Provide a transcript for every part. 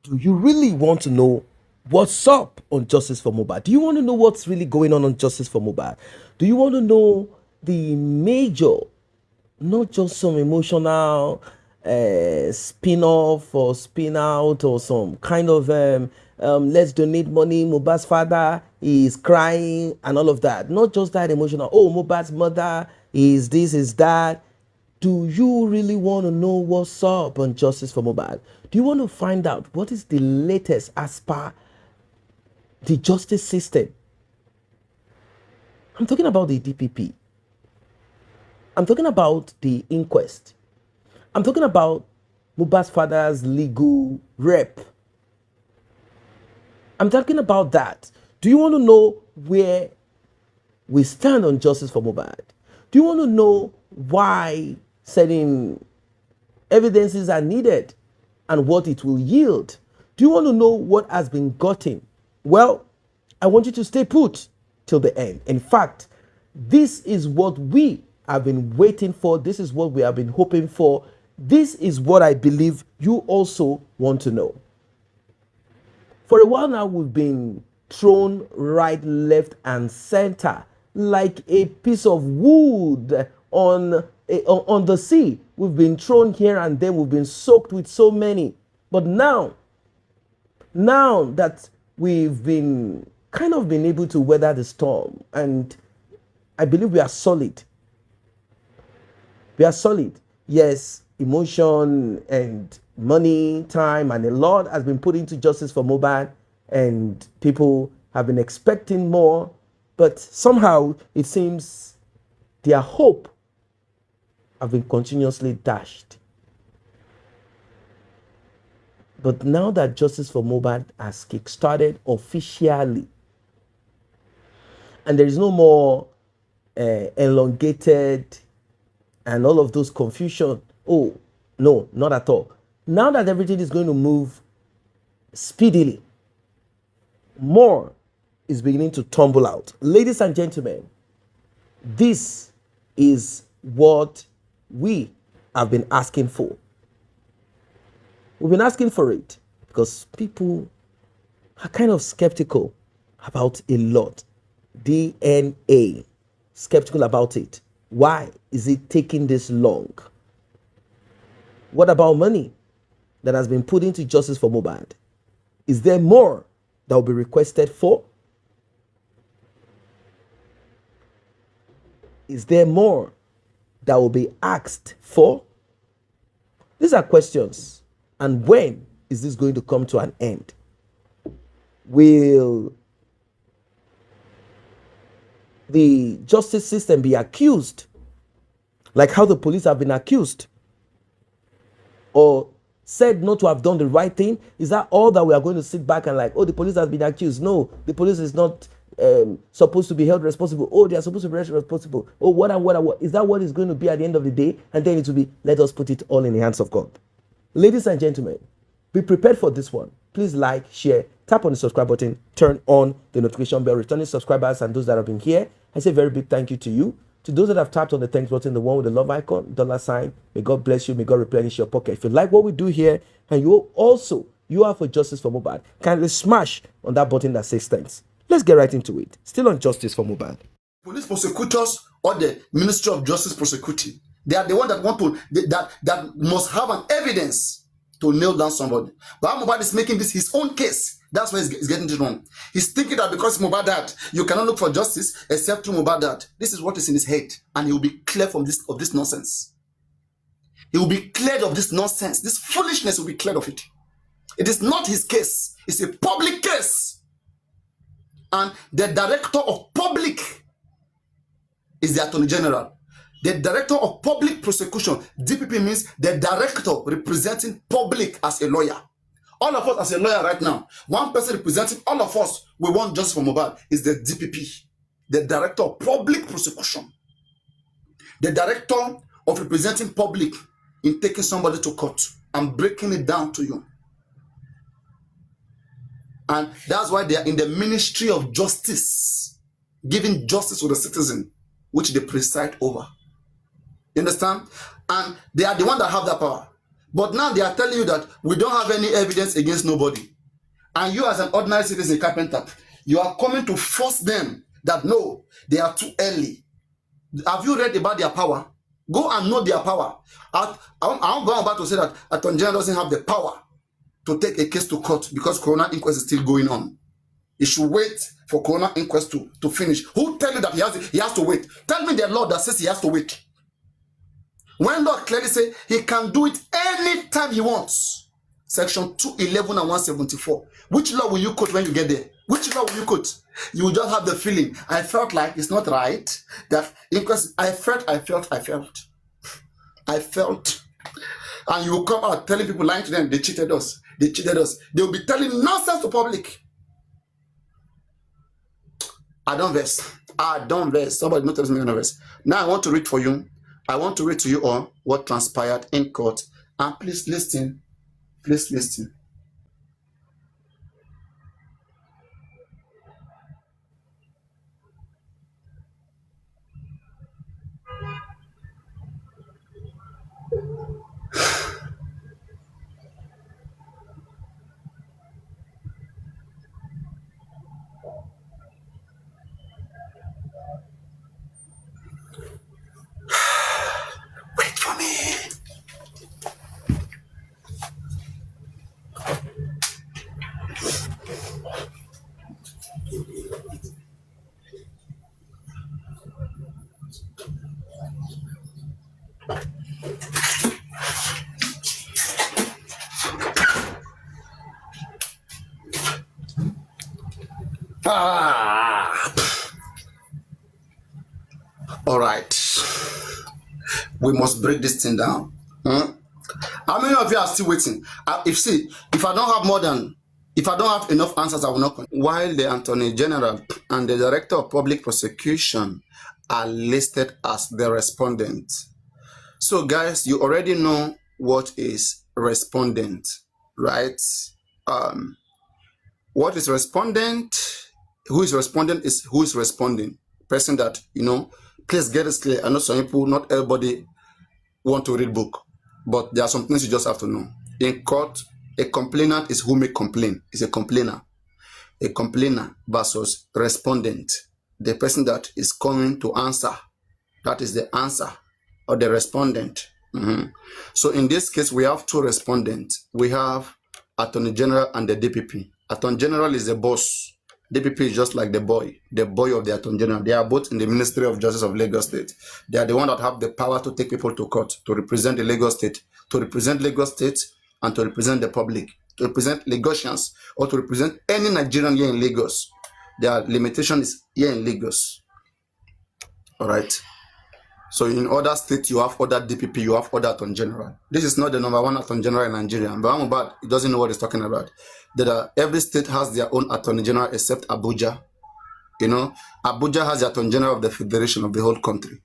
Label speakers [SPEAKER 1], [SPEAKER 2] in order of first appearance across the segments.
[SPEAKER 1] Do you really want to know what's up on Justice for Mohbad? Do you want to know what's really going on Justice for Mohbad? Do you want to know the major, not just some emotional spin-off or spin-out or some kind of let's donate money, Mohbad's father is crying and all of that. Not just that emotional, oh, Mohbad's mother is this, is that. Do you really want to know what's up on Justice for Mohbad? Do you want to find out what is the latest as per the justice system? I'm talking about the DPP. I'm talking about the inquest. I'm talking about Mohbad's father's legal rep. I'm talking about that. Do you want to know where we stand on Justice for Mohbad? Do you want to know why certain evidences are needed and what it will yield? Do you want to know what has been gotten? Well, I want you to stay put till the end. In fact, this is what we have been waiting for. This is what we have been hoping for. This is what I believe you also want to know. For a while now, we've been thrown right, left, and center like a piece of wood on the sea. We've been thrown here and there. We've been soaked with so many. But now that we've been kind of been able to weather the storm, and I believe we are solid. We are solid. Yes, emotion and money, time, and a lot has been put into Justice for Mohbad, and people have been expecting more, but somehow it seems their hope have been continuously dashed. But now that Justice for Mohbad has kick-started officially, and there is no more elongated and all of those confusion. Oh, no, not at all. Now that everything is going to move speedily, more is beginning to tumble out. Ladies and gentlemen, this is what we have been asking for. We've been asking for it because people are kind of skeptical about a lot. DNA, skeptical about it. Why is it taking this long? What about money that has been put into Justice for Mohbad? Is there more that will be requested for? Is there more that will be asked for? These are questions. And when is this going to come to an end? Will the justice system be accused like how the police have been accused, or said not to have done the right thing? Is that all that we are going to sit back and like, oh, the police has been accused? No, the police is not supposed to be held responsible. Oh, they are supposed to be held responsible. Oh, what? Is that what is going to be at the end of the day? And then it will be, let us put it all in the hands of God. Ladies and gentlemen, be prepared for this one. Please like, share, tap on the subscribe button, turn on the notification bell. Returning subscribers and those that have been here, I say a very big thank you to you. To those that have tapped on the thanks button, the one with the love icon, $sign, may God bless you, may God replenish your pocket. If you like what we do here, and you are for Justice for Mohbad, kindly smash on that button that says thanks. Let's get right into it. Still on Justice for Mohbad.
[SPEAKER 2] Police prosecutors or the Ministry of Justice prosecuting, they are the one that want to, that must have an evidence to nail down somebody. But Mohbad is making this his own case. That's why he's getting it wrong. He's thinking that because Mohbad died, you cannot look for justice except through Mohbad died. This is what is in his head, and he will be cleared from this nonsense. He will be cleared of this nonsense. This foolishness will be cleared of it. It is not his case. It's a public case. And the director of public is the Attorney General. The director of public prosecution, DPP, means the director representing public as a lawyer. All of us as a lawyer right now, one person representing all of us, we want justice for Mohbad, is the DPP, the director of public prosecution. The director of representing public in taking somebody to court and breaking it down to you. And that's why they are in the Ministry of Justice, giving justice to the citizen, which they preside over. You understand? And they are the one that have that power. But now they are telling you that we don't have any evidence against nobody. And you as an ordinary citizen carpenter, you are coming to force them that no, they are too early. Have you read about their power? Go and know their power. I'm going about to say that Attorney General doesn't have the power to take a case to court because Corona inquest is still going on. He should wait for Corona inquest to finish. Who tell you that he has to wait? Tell me the law that says he has to wait. When law clearly say he can do it anytime he wants. Section 211 and 174. Which law will you quote when you get there? Which law will you quote? You will just have the feeling. I felt like it's not right. That inquest. I felt. And you will come out telling people, lying to them, they cheated us. They cheated us. They will be telling nonsense to public. I don't verse. Somebody not tells me on verse. Now I want to read for you. I want to read to you all what transpired in court. And please listen. Please listen. Wait for me. All right. We must break this thing down. How many of you are still waiting? If I don't have enough answers, I will not. While the Attorney General and the Director of Public Prosecution are listed as the respondent. So guys, you already know what is respondent, right? What is respondent? Who is respondent is who is responding. Person that, please get this clear. I know some people, not everybody want to read book, but there are some things you just have to know. In court, a complainant is who may complain. It's a complainer. A complainer versus respondent. The person that is coming to answer. That is the answer or the respondent. So in this case, we have two respondents. We have Attorney General and the DPP. Attorney General is the boss. DPP is just like the boy of the Attorney General. They are both in the Ministry of Justice of Lagos State. They are the one that have the power to take people to court, to represent the Lagos State, and to represent the public, to represent Lagosians, or to represent any Nigerian here in Lagos. Their limitation is here in Lagos. All right. So in other states, you have other DPP, you have other Attorney General. This is not the number one Attorney General in Nigeria. But Mohbad, he doesn't know what he's talking about. That every state has their own Attorney General except Abuja. Abuja has the Attorney General of the Federation of the whole country.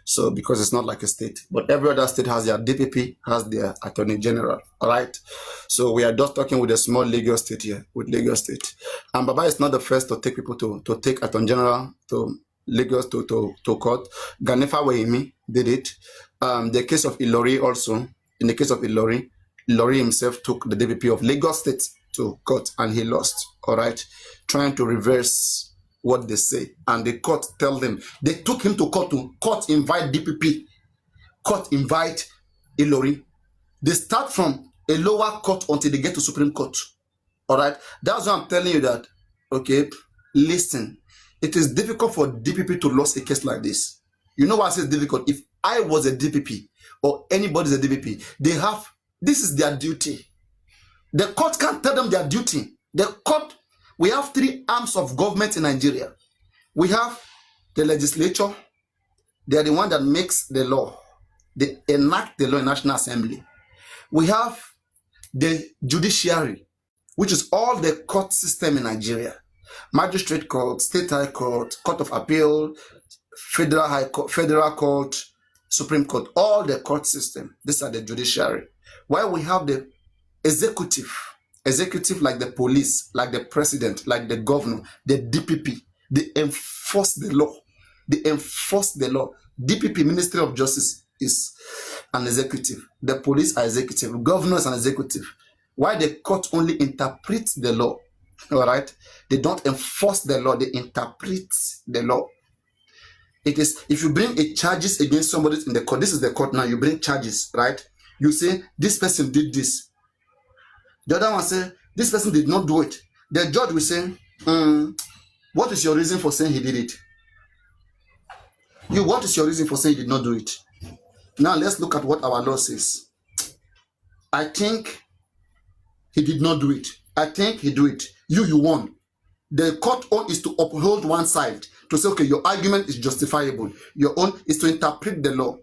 [SPEAKER 2] So because it's not like a state. But every other state has their DPP, has their Attorney General. All right. So we are just talking with a small Lagos State here, with Lagos State. And Baba is not the first to take people to take Attorney General to Lagos to court. Ganifa Wahimi did it. The case of Ilori also. In the case of Ilori himself took the DPP of Lagos State to court and he lost. All right, trying to reverse what they say, and the court tell them they took him to court. Court invite DPP. Court invite Ilori. They start from a lower court until they get to Supreme Court. All right, that's why I'm telling you that. Okay, listen. It is difficult for DPP to lose a case like this. You know why I say it's difficult? If I was a DPP or anybody's a DPP, this is their duty. The court can't tell them their duty. We have three arms of government in Nigeria. We have the legislature. They are the one that makes the law. They enact the law in National Assembly. We have the judiciary, which is all the court system in Nigeria. Magistrate court, state high court, court of appeal, federal high court, federal court, Supreme Court, all the court system. These are the judiciary. While we have the executive like the police, like the president, like the governor, the DPP, they enforce the law. DPP, Ministry of Justice, is and executive. The police are executive. Governors and executive. Why the court only interprets the law? All right. They don't enforce the law. They interpret the law. It is, if you bring a charges against somebody in the court, this is the court now, you bring charges, right? You say, this person did this. The other one say, this person did not do it. The judge will say, what is your reason for saying he did it? What is your reason for saying he did not do it? Now let's look at what our law says. I think he did not do it. I think he do it. You won. The court own is to uphold one side, to say, okay, your argument is justifiable. Your own is to interpret the law,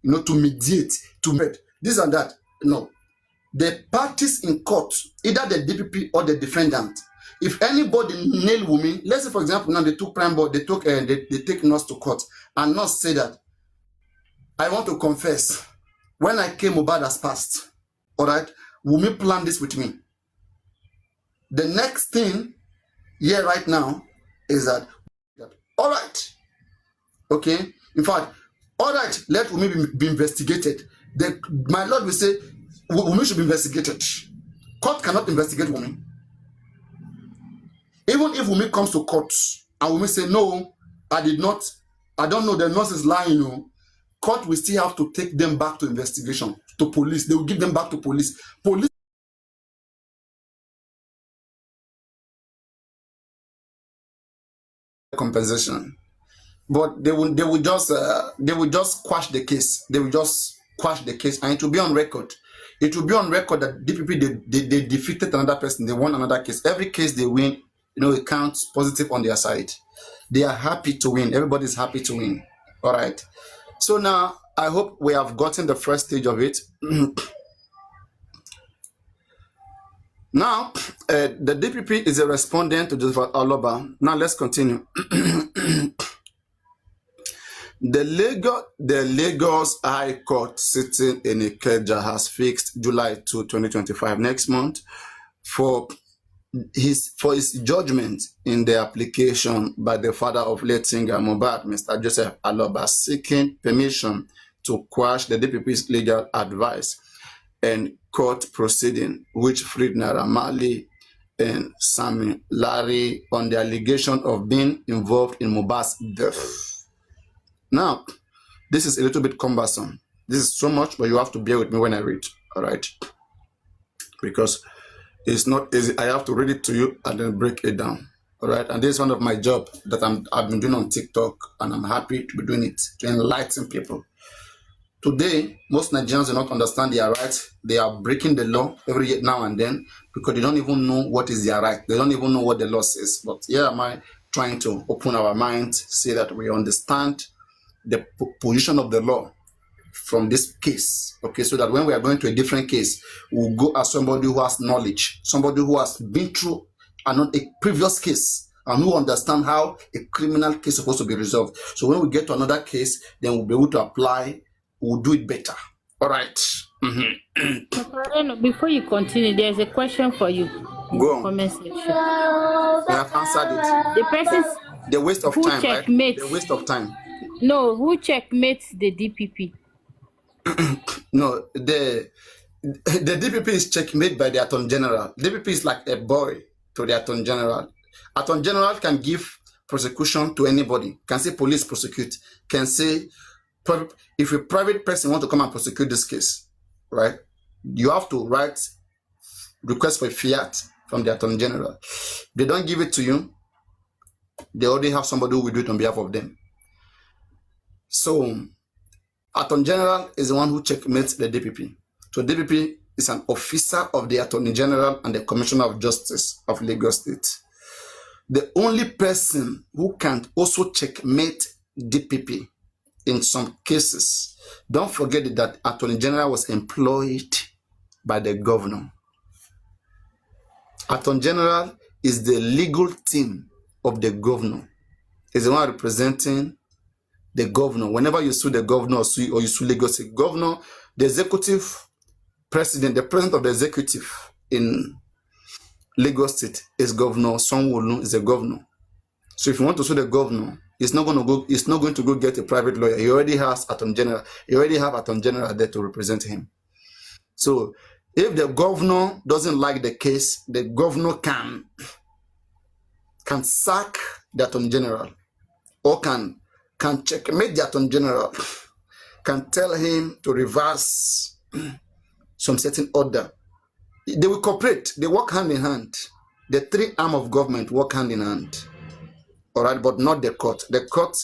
[SPEAKER 2] to mediate, to make this and that. No. The parties in court, either the DPP or the defendant, if anybody nail women, let's say for example, now they took prime board, they take nurse to court, and nurse say that, I want to confess, when I came, Mohbad has passed. All right, women plan this with me. The next thing here right now is that, all right, okay, in fact, all right, let women be investigated. My lord will say, women should be investigated. Court cannot investigate women. Even if women comes to court and women say, no, I did not, I don't know, the nurse is lying, court will still have to take them back to investigation, to police. They will give them back to police. Police compensation, but they will just quash the case. They will just quash the case, and it will be on record. It will be on record that DPP they defeated another person. They won another case. Every case they win, it counts positive on their side. They are happy to win. Everybody is happy to win. All right. So now I hope we have gotten the first stage of it. Now, the DPP is a respondent to Joseph Aloba. Now let's continue. The Lagos High Court sitting in Ikeja has fixed July 2, 2025, next month, for his judgment in the application by the father of late singer Mohbad, Mr. Joseph Aloba, seeking permission to quash the DPP's legal advice and court proceeding, which freed Naira Marley and Sammy Larry on the allegation of being involved in Mohbad's death. Now, this is a little bit cumbersome. This is so much, but you have to bear with me when I read, all right? Because it's not easy. I have to read it to you and then break it down, all right? And this is one of my job that I've been doing on TikTok, and I'm happy to be doing it, to enlighten people. Today, most Nigerians do not understand their rights. They are breaking the law every now and then because they don't even know what is their right. They don't even know what the law says. But here am I trying to open our minds, say that we understand the position of the law from this case, okay, so that when we are going to a different case, we'll go as somebody who has knowledge, somebody who has been through a previous case and who understand how a criminal case is supposed to be resolved. So when we get to another case, then we'll be able to apply, we'll do it better. All right.
[SPEAKER 3] Before you continue, there's a question for you.
[SPEAKER 2] Go on.
[SPEAKER 3] Comment section.
[SPEAKER 2] I have answered it.
[SPEAKER 3] The person,
[SPEAKER 2] the waste of time, right? The waste of time.
[SPEAKER 3] No, who checkmates the DPP?
[SPEAKER 2] No, the DPP is checkmate by the Attorney General. DPP is like a boy to the Attorney General. Attorney General can give prosecution to anybody. Can say police prosecute. Can say if a private person want to come and prosecute this case, right? You have to write request for a fiat from the Attorney General. They don't give it to you. They already have somebody who will do it on behalf of them. So, Attorney General is the one who checkmates the DPP. So, DPP is an officer of the Attorney General and the Commissioner of Justice of Lagos State. The only person who can also checkmate DPP in some cases, don't forget that Attorney General was employed by the governor. Attorney General is the legal team of the governor. Is the one representing the governor. Whenever you sue the governor or you sue Lagos State governor, the executive president, the president of the executive in Lagos State is Governor Sanwo-Olu, is the governor. So if you want to sue the governor, He's not going to go get a private lawyer. He already has Attorney General. He already have Attorney General there to represent him. So if the governor doesn't like the case, the governor can sack the Attorney General, or can checkmate the Attorney General, can tell him to reverse some certain order. They will cooperate. They work hand in hand. The three arms of government work hand in hand. All right, but not the court. The court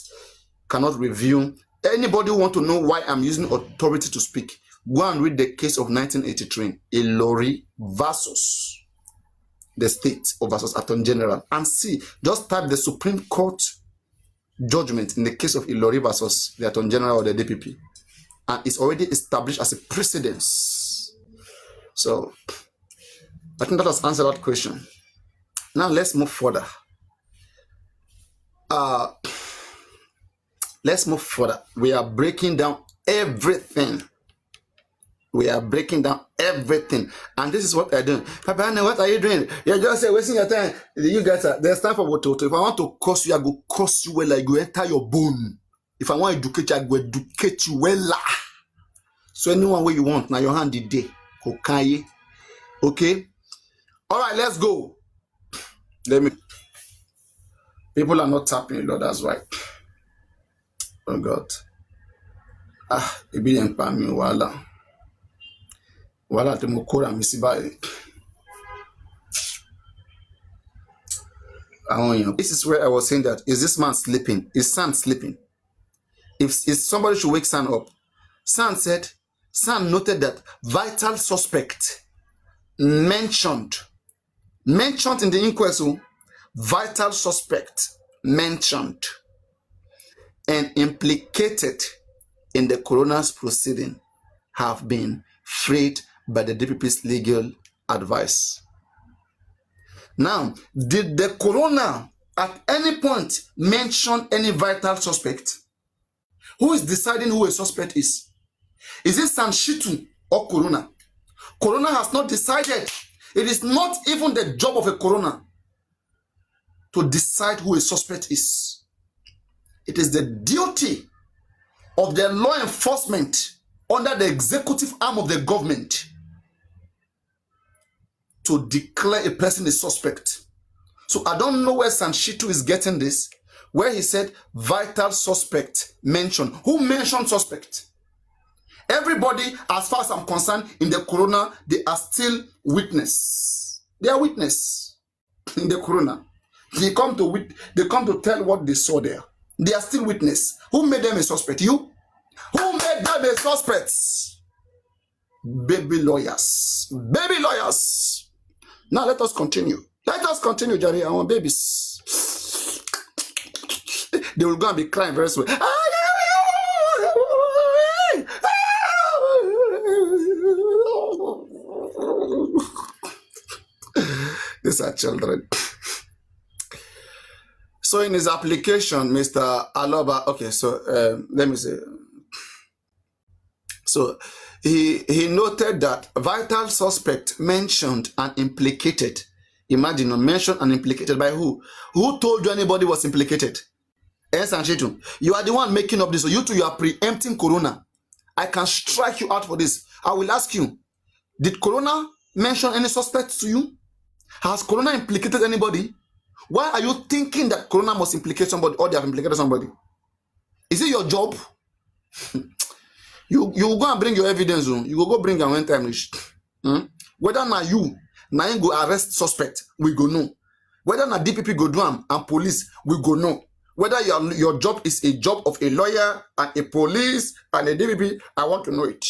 [SPEAKER 2] cannot review. Anybody who want to know why I'm using authority to speak, go and read the case of 1983, Ilori versus the state or versus Attorney General, and see. Just type the Supreme Court judgment in the case of Ilori versus the Attorney General or the DPP, and it's already established as a precedence. So I think that has answered that question. Now let's move further. Let's move further. We are breaking down everything. We are breaking down everything. And this is what I'm doing. Papa, what are you doing? You're just wasting your time. You guys there's time for what to. If I want to curse you, I go curse you well, like go enter your bone. If I want to educate you, I go educate you well. So anyone where you want, now your hand the day. Okay. Okay. All right, let's go. People are not tapping, Lord, that's right. Oh God. It be me wala. Wala te mokora misibaye. This is where I was saying that, is this man sleeping? Is San sleeping? If somebody should wake San up. San noted that vital suspect mentioned in the inquest, vital suspect mentioned and implicated in the coroner's proceeding have been freed by the DPP's legal advice. Now, did the coroner at any point mention any vital suspect? Who is deciding who a suspect is? Is it Sanshitu or coroner? Coroner has not decided. It is not even the job of a coroner to decide who a suspect is. It is the duty of the law enforcement under the executive arm of the government to declare a person a suspect. So I don't know where Sanshitu is getting this, where he said vital suspect mentioned. Who mentioned suspect? Everybody, as far as I'm concerned, in the coroner, they are still witness. They are witness in the coroner. They come to tell what they saw there. They are still witness. Who made them a suspect? You? Who made them a suspect? Baby lawyers. Baby lawyers. Now let us continue. Let us continue, Jerry. Our babies. They will go and be crying very soon. These are children. So in his application, Mr. Aloba, okay, so let me say. So he noted that vital suspect mentioned and implicated. Imagine, mentioned and implicated by who? Who told you anybody was implicated? You are the one making up this. So you two, you are preempting Corona. I can strike you out for this. I will ask you, did Corona mention any suspects to you? Has Corona implicated anybody? Why are you thinking that Corona must implicate somebody or they have implicated somebody? Is it your job? You go and bring your evidence. You go bring your one time reach. Whether na you go arrest suspect, we go know. Whether na DPP go do am and police, we go know. Whether your job is a job of a lawyer and a police and a DPP, I want to know it.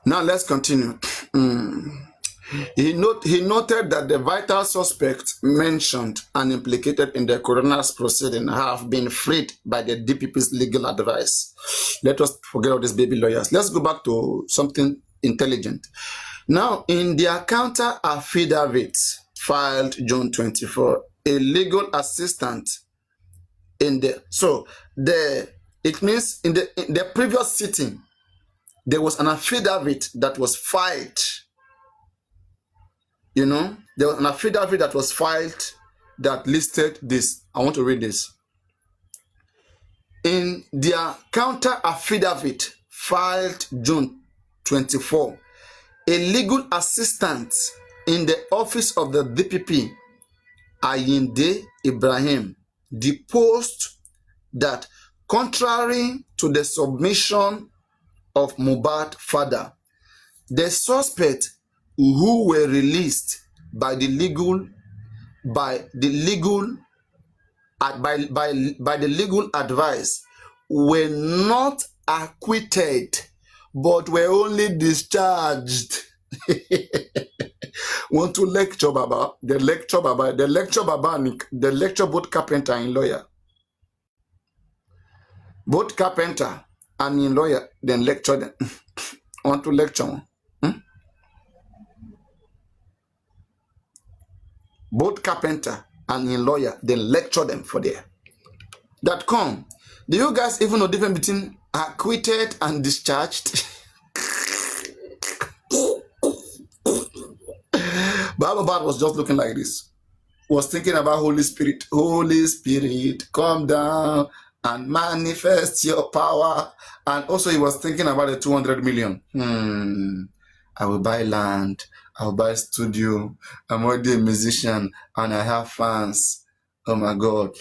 [SPEAKER 2] Now let's continue. He noted that the vital suspects mentioned and implicated in the coroner's proceeding have been freed by the DPP's legal advice. Let us forget all these baby lawyers. Let's go back to something intelligent. Now, in their counter affidavit filed June 24, a legal assistant in the it means in the previous sitting, there was an affidavit that was filed You know, there was an affidavit that was filed that listed this. I want to read this. In their counter affidavit filed June 24, a legal assistant in the office of the DPP, Ayinde Ibrahim, deposed that contrary to the submission of Mohbad father, the suspect who were released by the legal advice were not acquitted but were only discharged. Want to lecture Baba? The lecture both carpenter and lawyer. Both carpenter and lawyer, then lecture them. Want to lecture? Both carpenter and lawyer, then lecture them for there. That come. Do you guys even know the difference between acquitted and discharged? Baba was just looking like this. Was thinking about Holy Spirit. Holy Spirit, come down and manifest your power. And also he was thinking about the 200 million. I will buy land. I will buy studio. I'm already a musician and I have fans. Oh my God.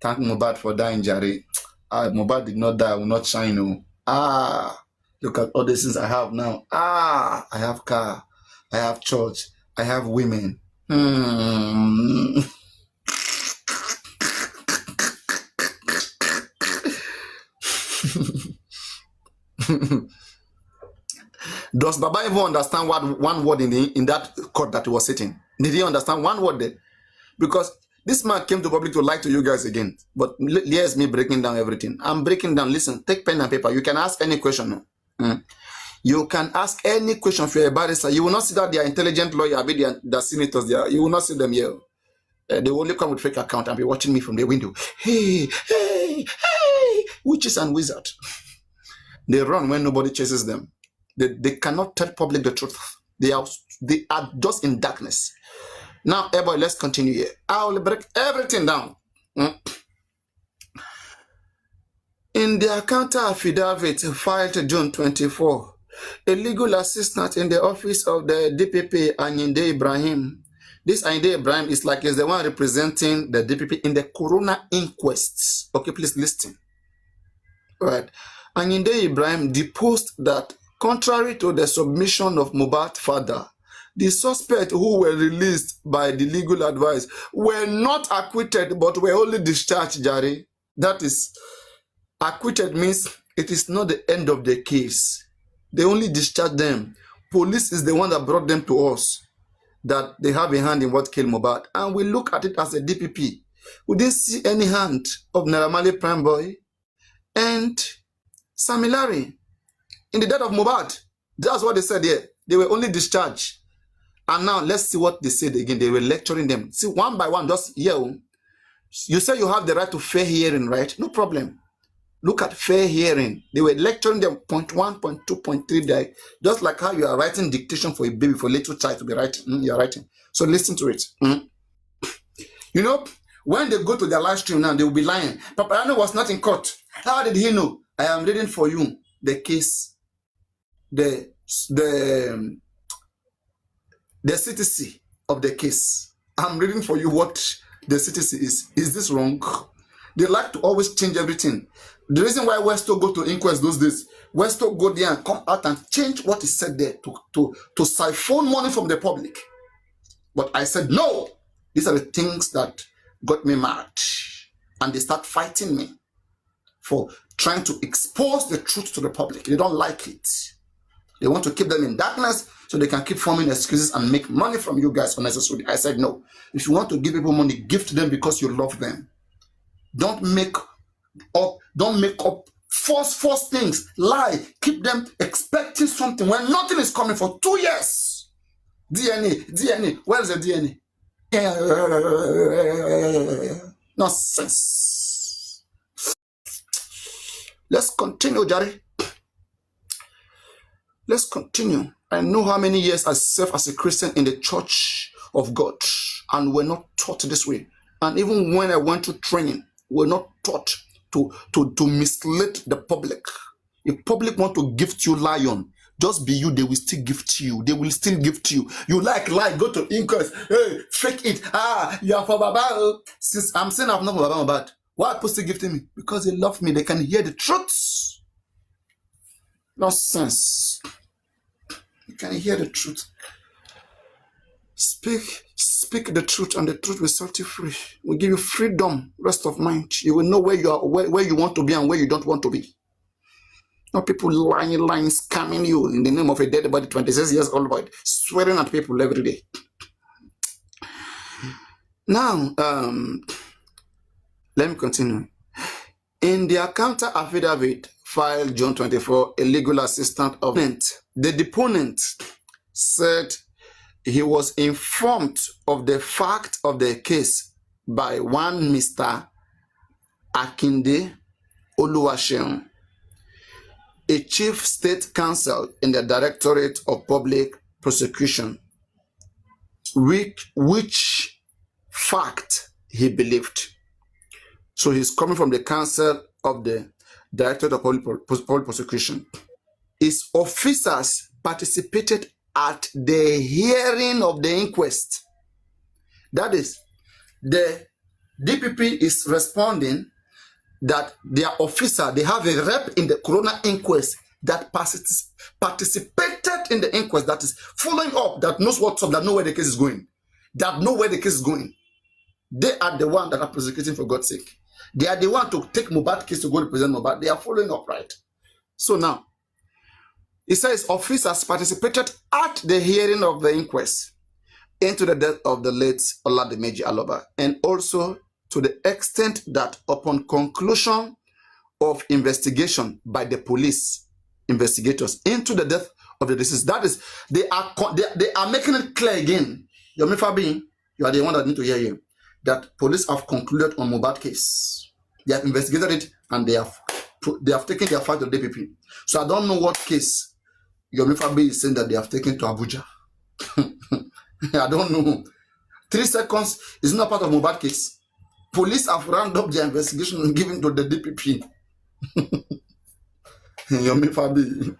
[SPEAKER 2] Thank Mohbad for dying, Jerry. Mohbad did not die. I will not shine. No. Look at all the things I have now. I have car. I have church. I have women. Does Baba even understand what one word in that court that he was sitting? Did he understand one word there? Because this man came to public to lie to you guys again. But here's me breaking down everything. I'm breaking down. Listen, take pen and paper. You can ask any question. You can ask any question if you're a barrister. You will not see that they are intelligent lawyers, the senators there. You will not see them here. They will only come with fake account and be watching me from the window. Hey, witches and wizards. They run when nobody chases them. They cannot tell public the truth. They are just in darkness. Now, boy, let's continue here. I will break everything down. In their counter affidavit filed June 24, a legal assistant in the office of the DPP, Ayinde Ibrahim. This Ayinde Ibrahim is the one representing the DPP in the Corona inquests. Okay, please listen. Right. Ayinde Ibrahim deposed that contrary to the submission of Mohbad's father, the suspects who were released by the legal advice were not acquitted but were only discharged, Jare. That is, acquitted means it is not the end of the case. They only discharged them. Police is the one that brought them to us, that they have a hand in what killed Mohbad. And we look at it as a DPP. We didn't see any hand of Naira Marley Prime Boy and Sammy Larry in the death of Mohbad. That's what they said here. They were only discharged. And now let's see what they said again. They were lecturing them. See, one by one, just here. You say you have the right to fair hearing, right? No problem. Look at fair hearing. They were lecturing them point 1, point 2, point 3 there. Just like how you are writing dictation for a baby, for a little child to be writing. You are writing. So listen to it. You know, when they go to their live stream now, they will be lying. Paparano was not in court. How did he know? I am reading for you the case, the CTC of the case. I'm reading for you what the CTC is. Is this wrong? They like to always change everything. The reason why Westo go to inquest those days, Westo go there and come out and change what is said there to siphon money from the public. But I said, no, these are the things that got me mad. And they start fighting me for trying to expose the truth to the public. They don't like it. They want to keep them in darkness so they can keep forming excuses and make money from you guys unnecessarily. I said, no. If you want to give people money, give to them because you love them. Don't make up false things. Lie. Keep them expecting something when nothing is coming for 2 years. DNA. Where is the DNA? Nonsense. Let's continue, Jare. Let's continue. I know how many years I served as a Christian in the church of God and were not taught this way. And even when I went to training, we're not taught to mislead the public. If public want to gift you lion, just be you, they will still gift you. They will still gift you. You like lie, go to inquest, hey, fake it. You are for Baba. Since I'm saying I'm not for Baba Mohbad, why are people still gifting me? Because they love me, they can hear the truth. Nonsense. You can hear the truth. Speak the truth, and the truth will set you free. Will give you freedom, rest of mind. You will know where you are, where you want to be, and where you don't want to be. Not people lying, scamming you in the name of a dead body, 26 years old boy, swearing at people every day. Now, let me continue. In their counter affidavit filed June 24, a legal assistant of the deponent said he was informed of the fact of the case by one Mr. Akinde Oluwaseun, a chief state counsel in the Directorate of Public Prosecution, which fact he believed. So he's coming from the counsel of the Directorate of Public Prosecution. His officers participated at the hearing of the inquest. That is, the DPP is responding that their officer, they have a rep in the coroner inquest that participated in the inquest, that is following up, that knows what's up, that know where the case is going, that know where the case is going. They are the one that are prosecuting, for God's sake. They are the one to take Mohbad case to go represent Mohbad. They are following up, right? So now, it says officers participated at the hearing of the inquest into the death of the late Oladimeji Aloba, and also to the extent that upon conclusion of investigation by the police investigators into the death of the deceased, that is, they are making it clear again. Yomi Fabi, you are the one that need to hear you, that police have concluded on Mohbad case. They have investigated it and they have taken their fight to the DPP. So I don't know what case Yomi Fabi is saying that they have taken to Abuja. I don't know. 3 seconds is not part of Mohbad case. Police have rounded up their investigation and given to the DPP. Yomi Fabi.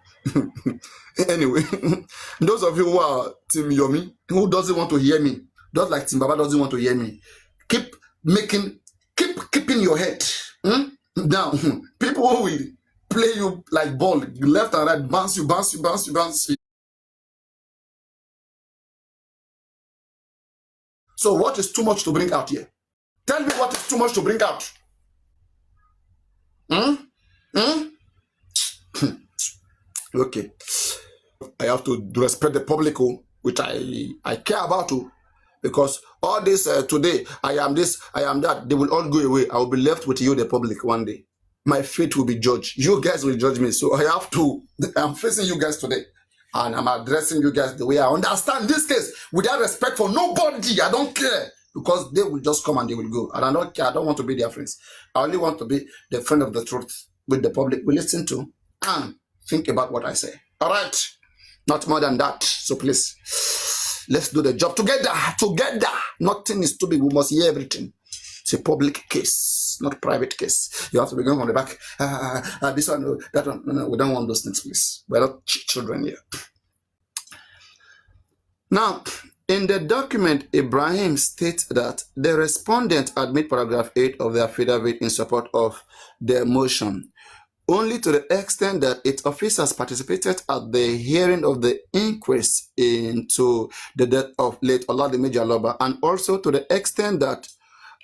[SPEAKER 2] Anyway, those of you who are Team Yomi, who doesn't want to hear me, just like Team Baba doesn't want to hear me, keep keeping your head down. People who will play you like ball, left and right, bounce you. So what is too much to bring out here? Tell me what is too much to bring out. Okay. I have to respect the public, which I care about, because all this today, I am this, I am that, they will all go away. I will be left with you, the public, one day. My fate will be judged. You guys will judge me. So I have to, I'm facing you guys today. And I'm addressing you guys the way I understand this case, without respect for nobody. I don't care. Because they will just come and they will go. And I don't care. I don't want to be their friends. I only want to be the friend of the truth, with the public we listen to and think about what I say. All right. Not more than that. So please, let's do the job together. Together. Nothing is too big. We must hear everything. It's a public case, not a private case. You have to be going on the back. This one, that one. No, we don't want those things, please. We're not children here. Now, in the document, Ibrahim states that the respondent admit paragraph 8 of the affidavit in support of the motion, only to the extent that its officers participated at the hearing of the inquest into the death of late Oladimeji Aloba, and also to the extent that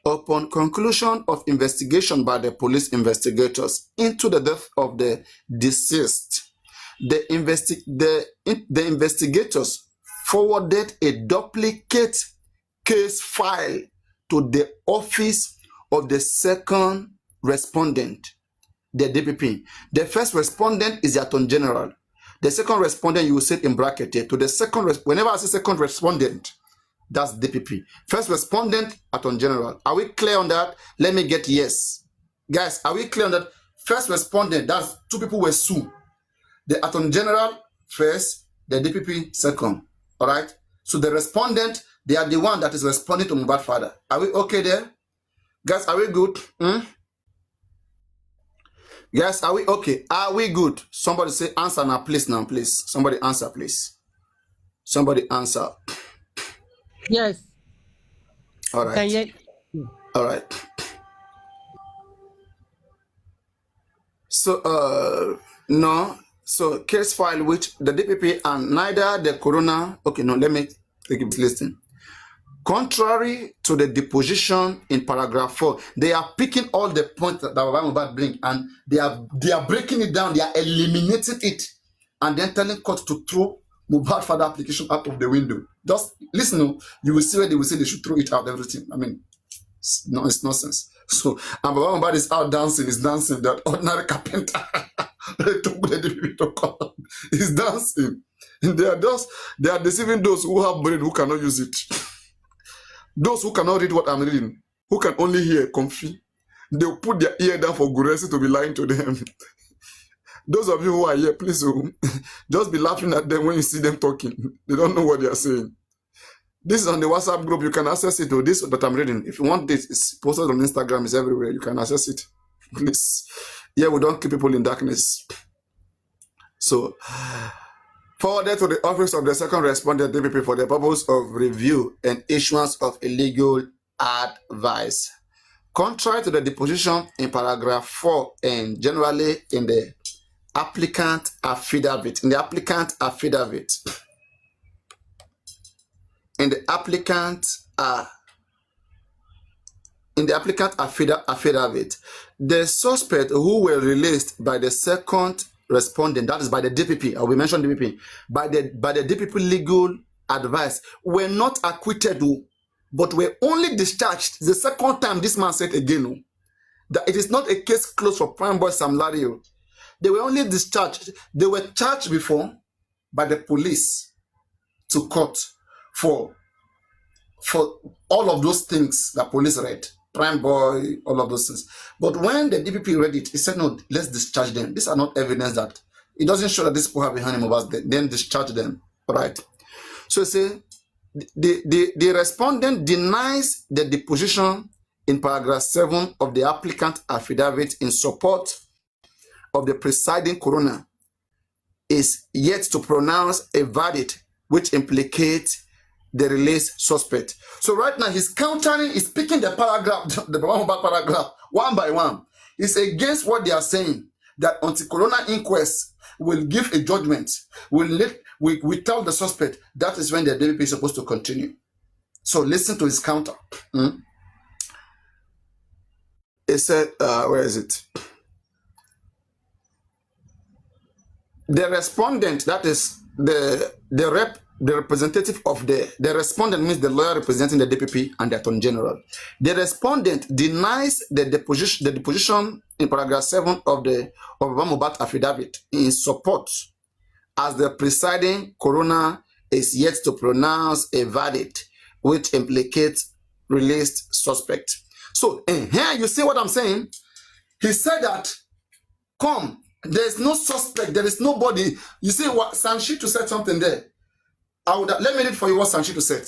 [SPEAKER 2] upon conclusion of investigation by the police investigators into the death of the deceased, the investigators forwarded a duplicate case file to the office of the second respondent, the DPP. The first respondent is the Attorney General. The second respondent, you will see it in bracket here. To the second, whenever I say second respondent, that's DPP. First respondent, Attorney General. Are we clear on that? Let me get yes. Guys, are we clear on that? First respondent, that's 2 people were sued. The Attorney General first, the DPP second. All right. So the respondent, They are the one that is responding to Mohbad father. Are we okay there? Guys, are we good? Guys, are we okay? Are we good? Somebody say answer now, please. Now, please. Somebody answer, please. Somebody answer.
[SPEAKER 4] Yes.
[SPEAKER 2] All right. All right. So, no. So, case file which the DPP and neither the coroner. Okay, no, let me take it listen. Contrary to the deposition in paragraph 4, they are picking all the points that Mohbad bring, and they are breaking it down. They are eliminating it, and then telling court to throw Mohbad father application out of the window. Just listen, you will see where they will say they should throw it out. Everything. I mean, it's nonsense. So, and Mohbad is out dancing. He's dancing that ordinary carpenter. He's dancing. And they are deceiving those who have brain who cannot use it. Those who cannot read what I'm reading, who can only hear comfy, they'll put their ear down for Guresi to be lying to them. Those of you who are here, please just be laughing at them when you see them talking. They don't know what they are saying. This is on the WhatsApp group. You can access it to this that I'm reading. If you want this, it's posted on Instagram. It's everywhere. You can access it. Please. Yeah, we don't keep people in darkness. So, forwarded to the office of the second respondent DPP for the purpose of review and issuance of illegal advice. Contrary to the deposition in paragraph 4 and generally in the applicant affidavit, the suspect who were released by the second respondent, that is by the DPP, or we mentioned DPP, by the DPP legal advice, were not acquitted, but were only discharged. The second time this man said again that it is not a case closed for Prime Boy Sam Larry. They were only discharged. They were charged before by the police to court for all of those things that police read. Prime Boy, all of those things. But when the DPP read it, he said, no, let's discharge them. These are not evidence that it doesn't show that these people have behind him of us, then discharge them. Right. So say the respondent denies the deposition in paragraph 7 of the applicant affidavit in support of the presiding coroner is yet to pronounce a verdict which implicates the released suspect. So right now he's countering, he's picking the paragraph, the paragraph one by one. It's against what they are saying, that anti-coroner inquest will give a judgment, we tell the suspect. That is when the DPP is supposed to continue. So listen to his counter. It said, where is it? The respondent, that is the representative of the respondent, means the lawyer representing the DPP and the Attorney General. The respondent denies the deposition in paragraph 7 of the Mohbad affidavit in support, as the presiding coroner is yet to pronounce a verdict which implicates released suspect. So here you see what I'm saying. He said that, come, there is no suspect, there is nobody. You see what Sanshitu said something there. Let me read for you what Sanshitu said.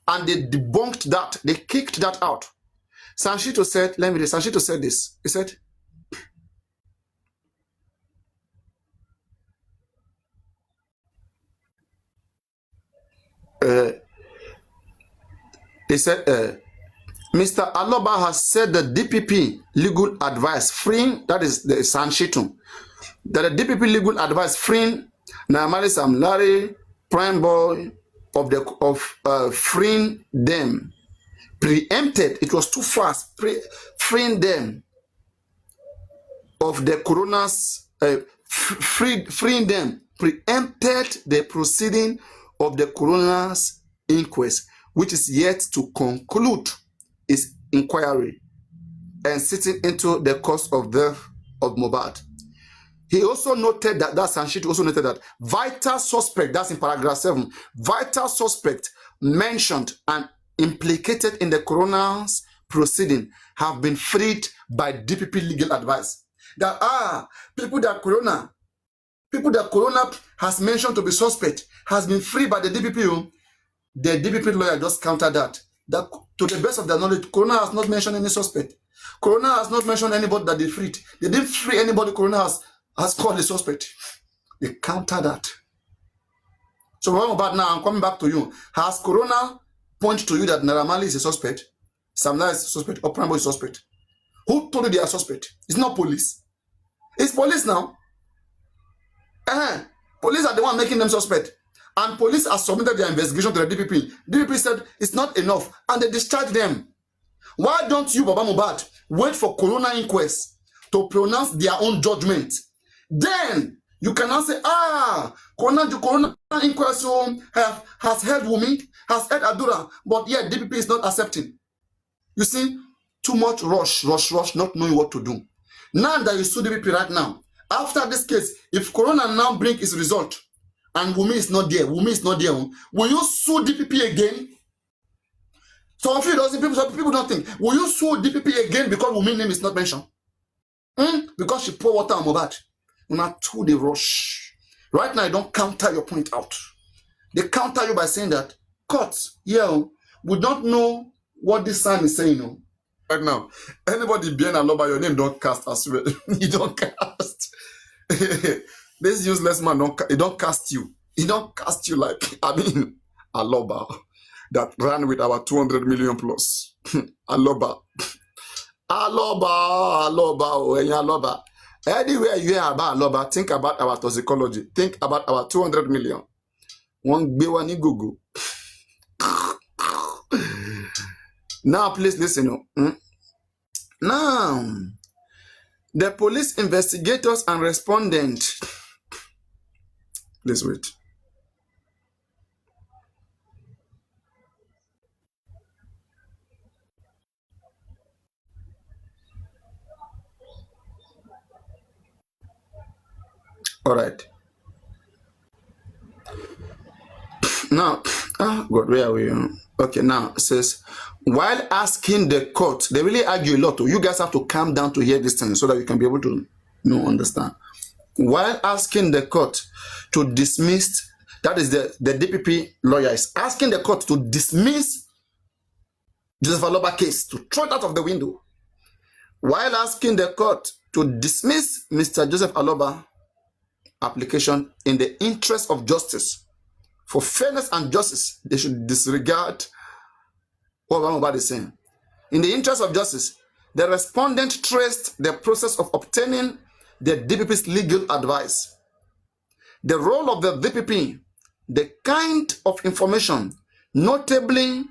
[SPEAKER 2] And they debunked that. They kicked that out. Sanshitu said, let me read. Sanshitu said this. He said, Mr. Aloba has said the DPP legal advice freeing, that is the Sanshitu, that the DPP legal advice freeing Naamani Sam Larry, Prime Boy, of freeing them preempted. It was too fast. Freeing them of the coroner's freeing them preempted the proceeding of the coroner's inquest, which is yet to conclude its inquiry and sitting into the cause of death of Mohbad. He also noted that Sanshitu also noted that vital suspect, that's in paragraph 7, vital suspect mentioned and implicated in the coroner's proceeding have been freed by DPP legal advice. That people that coroner has mentioned to be suspect has been freed by the DPP. The DPP lawyer just countered that to the best of their knowledge, Corona has not mentioned any suspect. Corona has not mentioned anybody that they freed. They didn't free anybody Corona has called a suspect. They countered that. So what about now? I'm coming back to you. Has Corona pointed to you that Naira Marley is a suspect? Sam Larry is a suspect, or Prime Boy is a suspect? Who told you they are suspect? It's not police. It's police now. Police are the one making them suspect. And police have submitted their investigation to the DPP. DPP said it's not enough, and they discharged them. Why don't you, Baba Mohbad, wait for Corona inquest to pronounce their own judgment? Then you can now say, Corona inquest has held Wumi, has held Adura, but yet DPP is not accepting. You see, too much rush, not knowing what to do. Now that you sue DPP right now, after this case, if Corona now bring its result, and Wumi is not there, will you sue DPP again? Some of you doesn't, people don't think, will you sue DPP again because Wumi's name is not mentioned? Because she pour water on Mohbad. Not to the rush. Right now, I don't counter your point out. They counter you by saying that, court, we don't know what this sign is saying. Right now, anybody being a lawyer, your name don't cast as well. You don't cast. This useless man, he don't cast you. He don't cast you like, a lawyer that ran with our 200 million plus. A lawyer. Anywhere you hear about lawyer, think about our toxicology. Think about our 200 million. One bewani Google. Now, please listen. Now, the police investigators and respondents. Please wait. All right. Now, God, where are we? Okay, now it says, while asking the court, they really argue a lot. You guys have to calm down to hear this thing so that you can be able to understand. While asking the court to dismiss, that is the DPP lawyer is asking the court to dismiss Joseph Aloba case, to throw it out of the window. While asking the court to dismiss Mr. Joseph Aloba application in the interest of justice, for fairness and justice, they should disregard what Mohbad is saying. In the interest of justice, the respondent traced the process of obtaining the DPP's legal advice, the role of the DPP, the kind of information, notably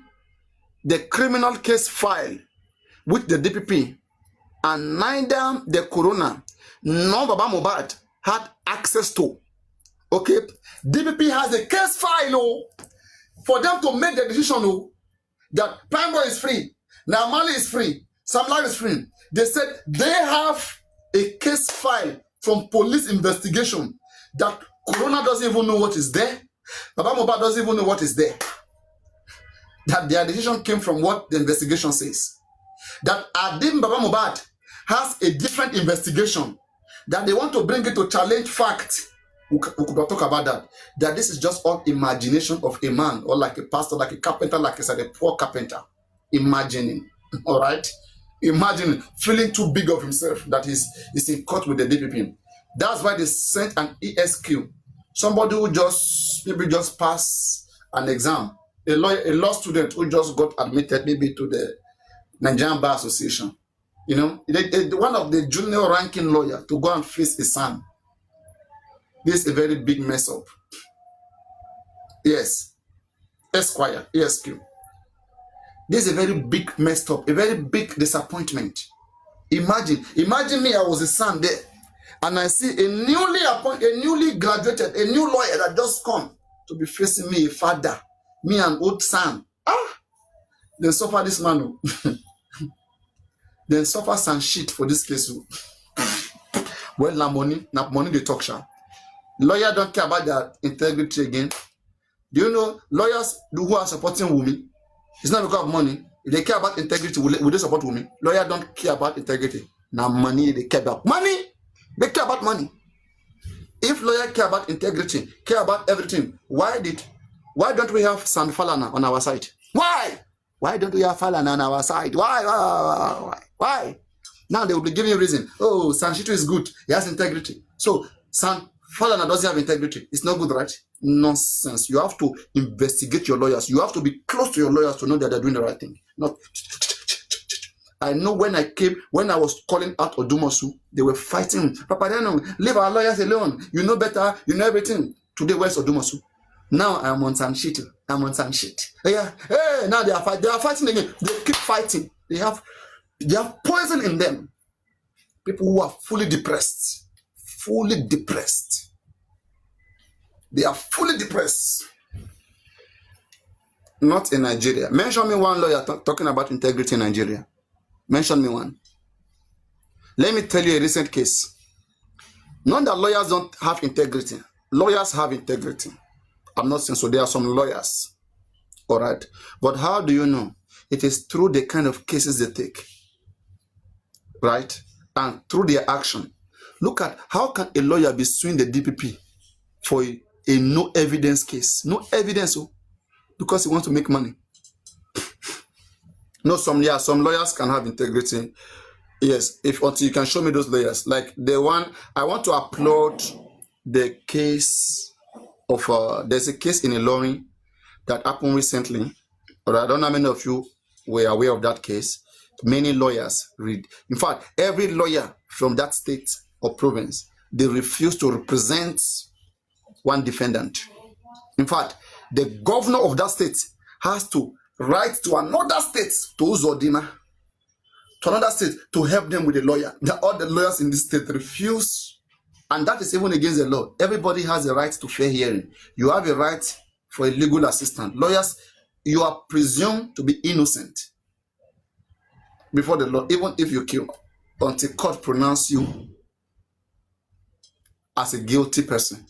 [SPEAKER 2] the criminal case file with the DPP, and neither the Corona nor Baba Mohbad had access to. Okay, DPP has a case file for them to make the decision that Prime Boy is free, Namali is free, Sam Larry is free. They said they have a case file from police investigation that Corona doesn't even know what is there. Baba Mohbad doesn't even know what is there. That their decision came from what the investigation says. That Adim Baba Mohbad has a different investigation, that they want to bring it to challenge fact. We could not talk about that. That this is just all imagination of a man, or like a pastor, like a carpenter, like I said, a poor carpenter. Imagining, all right? Imagining, feeling too big of himself that he's in court with the DPP. That's why they sent an ESQ. Somebody who maybe just passed an exam. A law student who just got admitted maybe to the Nigerian Bar Association. One of the junior ranking lawyer to go and face his son. This is a very big mess up. Yes. Esquire, ESQ. This is a very big messed up, a very big disappointment. Imagine me, I was a son there, and I see a newly graduated, a new lawyer that just come to be facing me, a father, me an old son. Then suffer this man. Then suffer some shit for this case. Well, na money they talk sha. Lawyer don't care about their integrity again. Do you know lawyers who are supporting Wumi? It's not because of money. If they care about integrity, will they support Wumi? Lawyer don't care about integrity. Now money, they care about money. They care about money. If lawyer care about integrity, care about everything, why did Why don't we have San Falana on our side? Why? Why don't we have Falana on our side? Why? Now they will be giving you reason. Oh, San Shitu is good. He has integrity. So San Falana doesn't have integrity. It's not good, right? Nonsense. You have to investigate your lawyers. You have to be close to your lawyers to know that they're doing the right thing. Not. I know when I was calling out Odumosu, they were fighting. Papa, leave our lawyers alone. You know better. You know everything. Today, where's Odumosu? Now I'm on some shit. Yeah. Hey, now they are fighting again. They keep fighting. They have poison in them. People who are fully depressed. They are fully depressed. Not in Nigeria. Mention me one lawyer talking about integrity in Nigeria. Mention me one. Let me tell you a recent case. Not that lawyers don't have integrity. Lawyers have integrity. I'm not saying so. There are some lawyers. All right. But how do you know? It is through the kind of cases they take. Right? And through their action. Look at how can a lawyer be suing the DPP for a no evidence case? No evidence, because he wants to make money. No, some lawyers can have integrity. Yes, until you can show me those lawyers. Like the one, I want to applaud the case of, there's a case in Ilorin that happened recently. But I don't know how many of you were aware of that case. Many lawyers read. In fact, every lawyer from that state or province, they refuse to represent one defendant. In fact, the governor of that state has to write to another state, to Uzodina, to another state, to help them with a lawyer. All the lawyers in this state refuse, and that is even against the law. Everybody has a right to fair hearing. You have a right for a legal assistant. Lawyers, you are presumed to be innocent before the law, even if you kill, until court pronounce you as a guilty person.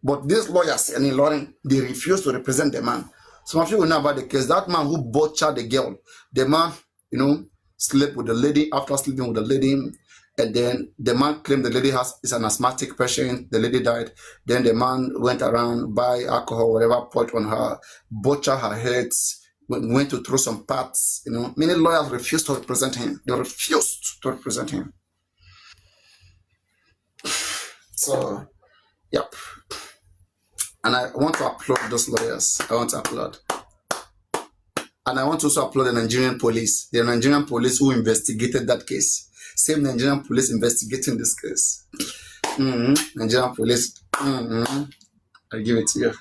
[SPEAKER 2] But these lawyers in Ilorin, they refuse to represent the man. Some of you will know about the case. That man who butchered the girl, the man, slept with the lady. After sleeping with the lady, and then the man claimed the lady is an asthmatic patient. The lady died. Then the man went around, buy alcohol, whatever, put on her, butcher her head, went to throw some parts. Many lawyers refused to represent him. They refused to represent him. So, yep. And I want to applaud those lawyers. I want to applaud. And I want to also applaud the Nigerian police. The Nigerian police who investigated that case. Same Nigerian police investigating this case. Nigerian police. I'll give it to you.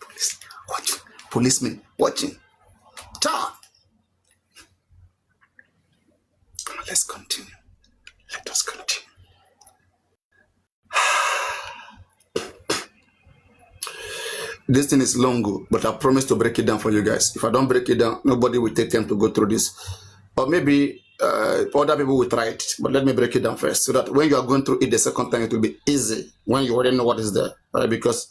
[SPEAKER 2] Police watching. Policemen watching. Turn. Let's continue. Let us continue. This thing is long, but I promise to break it down for you guys. If I don't break it down, nobody will take time to go through this. Or maybe other people will try it, but let me break it down first, so that when you are going through it the second time, it will be easy when you already know what is there. Right? Because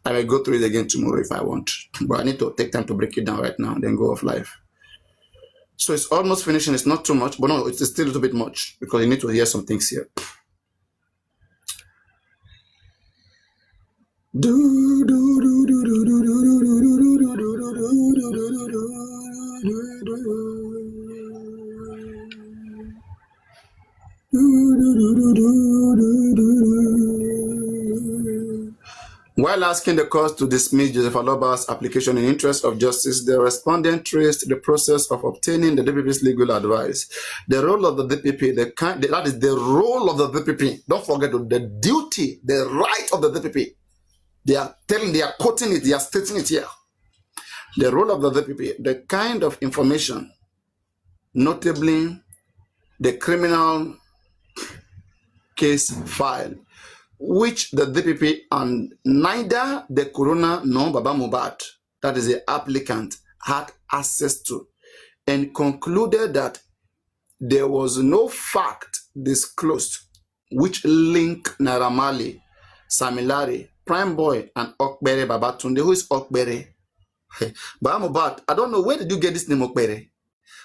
[SPEAKER 2] I may go through it again tomorrow if I want. But I need to take time to break it down right now, then go off live. So it's almost finishing. It's not too much, but no, it's still a little bit much because you need to hear some things here. While asking the court to dismiss Joseph Aloba's application in interest of justice, the respondent traced the process of obtaining the DPP's legal advice. The role of the DPP, that is the role of the DPP. Don't forget the duty, the right of the DPP. They are quoting it, they are stating it here. The role of the DPP, the kind of information, notably the criminal case file, which the DPP and neither the coroner nor Baba Mohbad, that is the applicant, had access to, and concluded that there was no fact disclosed which link Naira Marley, Samilari, Prime Boy, and Okbere Babatunde. Who is Okbere? Baba Mohbad, I don't know, where did you get this name Okbere?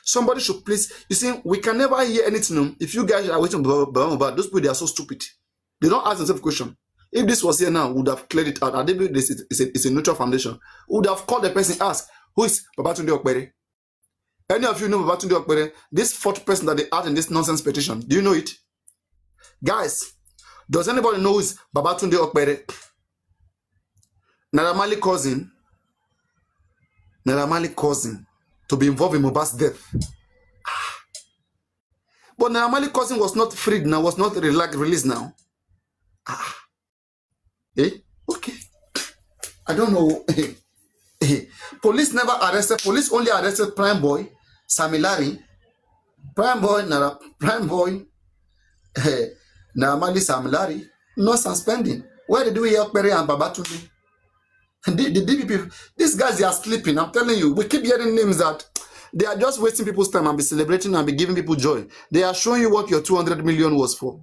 [SPEAKER 2] Somebody should please. You see, we can never hear anything. If you guys are waiting about those people, they are so stupid. They don't ask themselves a question. If this was here now, we would have cleared it out. I believe this is a neutral foundation. We would have called the person, asked, who is Babatunde Okpere? Any of you know Babatunde Okpere? This fourth person that they add in this nonsense petition. Do you know it? Guys, does anybody know who is Babatunde Okpere? Naira Marley cousin. Naira Marley cousin to be involved in Mohbad's death. But Naira Marley cousin was not freed now, was not released now. Okay. I don't know. Police never arrested. Police only arrested Prime Boy, Samilari, Prime Boy, Naira Marley, Samilari, no suspending. Where did we hear Okpere and Babatunde? The DPP, these guys, they are sleeping. I'm telling you, we keep hearing names that they are just wasting people's time and be celebrating and be giving people joy. They are showing you what your 200 million was for.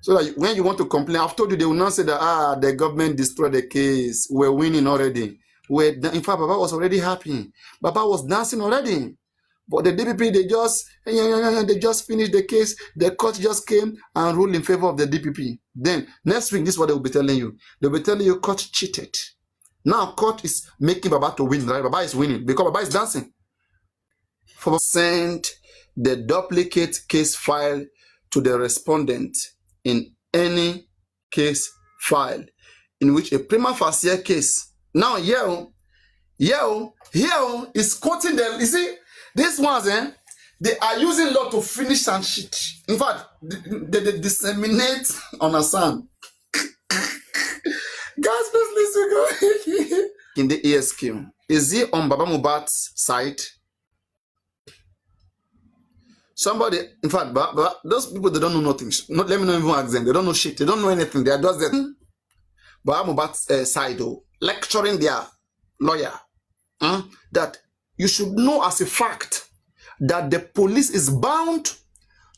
[SPEAKER 2] So that when you want to complain, I've told you, they will not say that, the government destroyed the case. We're winning already. In fact, Baba was already happy. Baba was dancing already. But the DPP, they just finished the case. The court just came and ruled in favor of the DPP. Then, next week, this is what they will be telling you. They will be telling you court cheated. Now, court is making Baba to win, right? Baba is winning because Baba is dancing. For send the duplicate case file to the respondent in any case file in which a prima facie case. Now, here is quoting them. You see, these ones, they are using law to finish and shit. In fact, they disseminate on a sand. Guys, please listen. Go. In the ESQ, is he on Baba Mohbad's side? Somebody, in fact, those people, they don't know nothing. Let me not even ask them. They don't know shit. They don't know anything. They are just there. Baba Mohbad's side, though, lecturing their lawyer, that you should know as a fact that the police is bound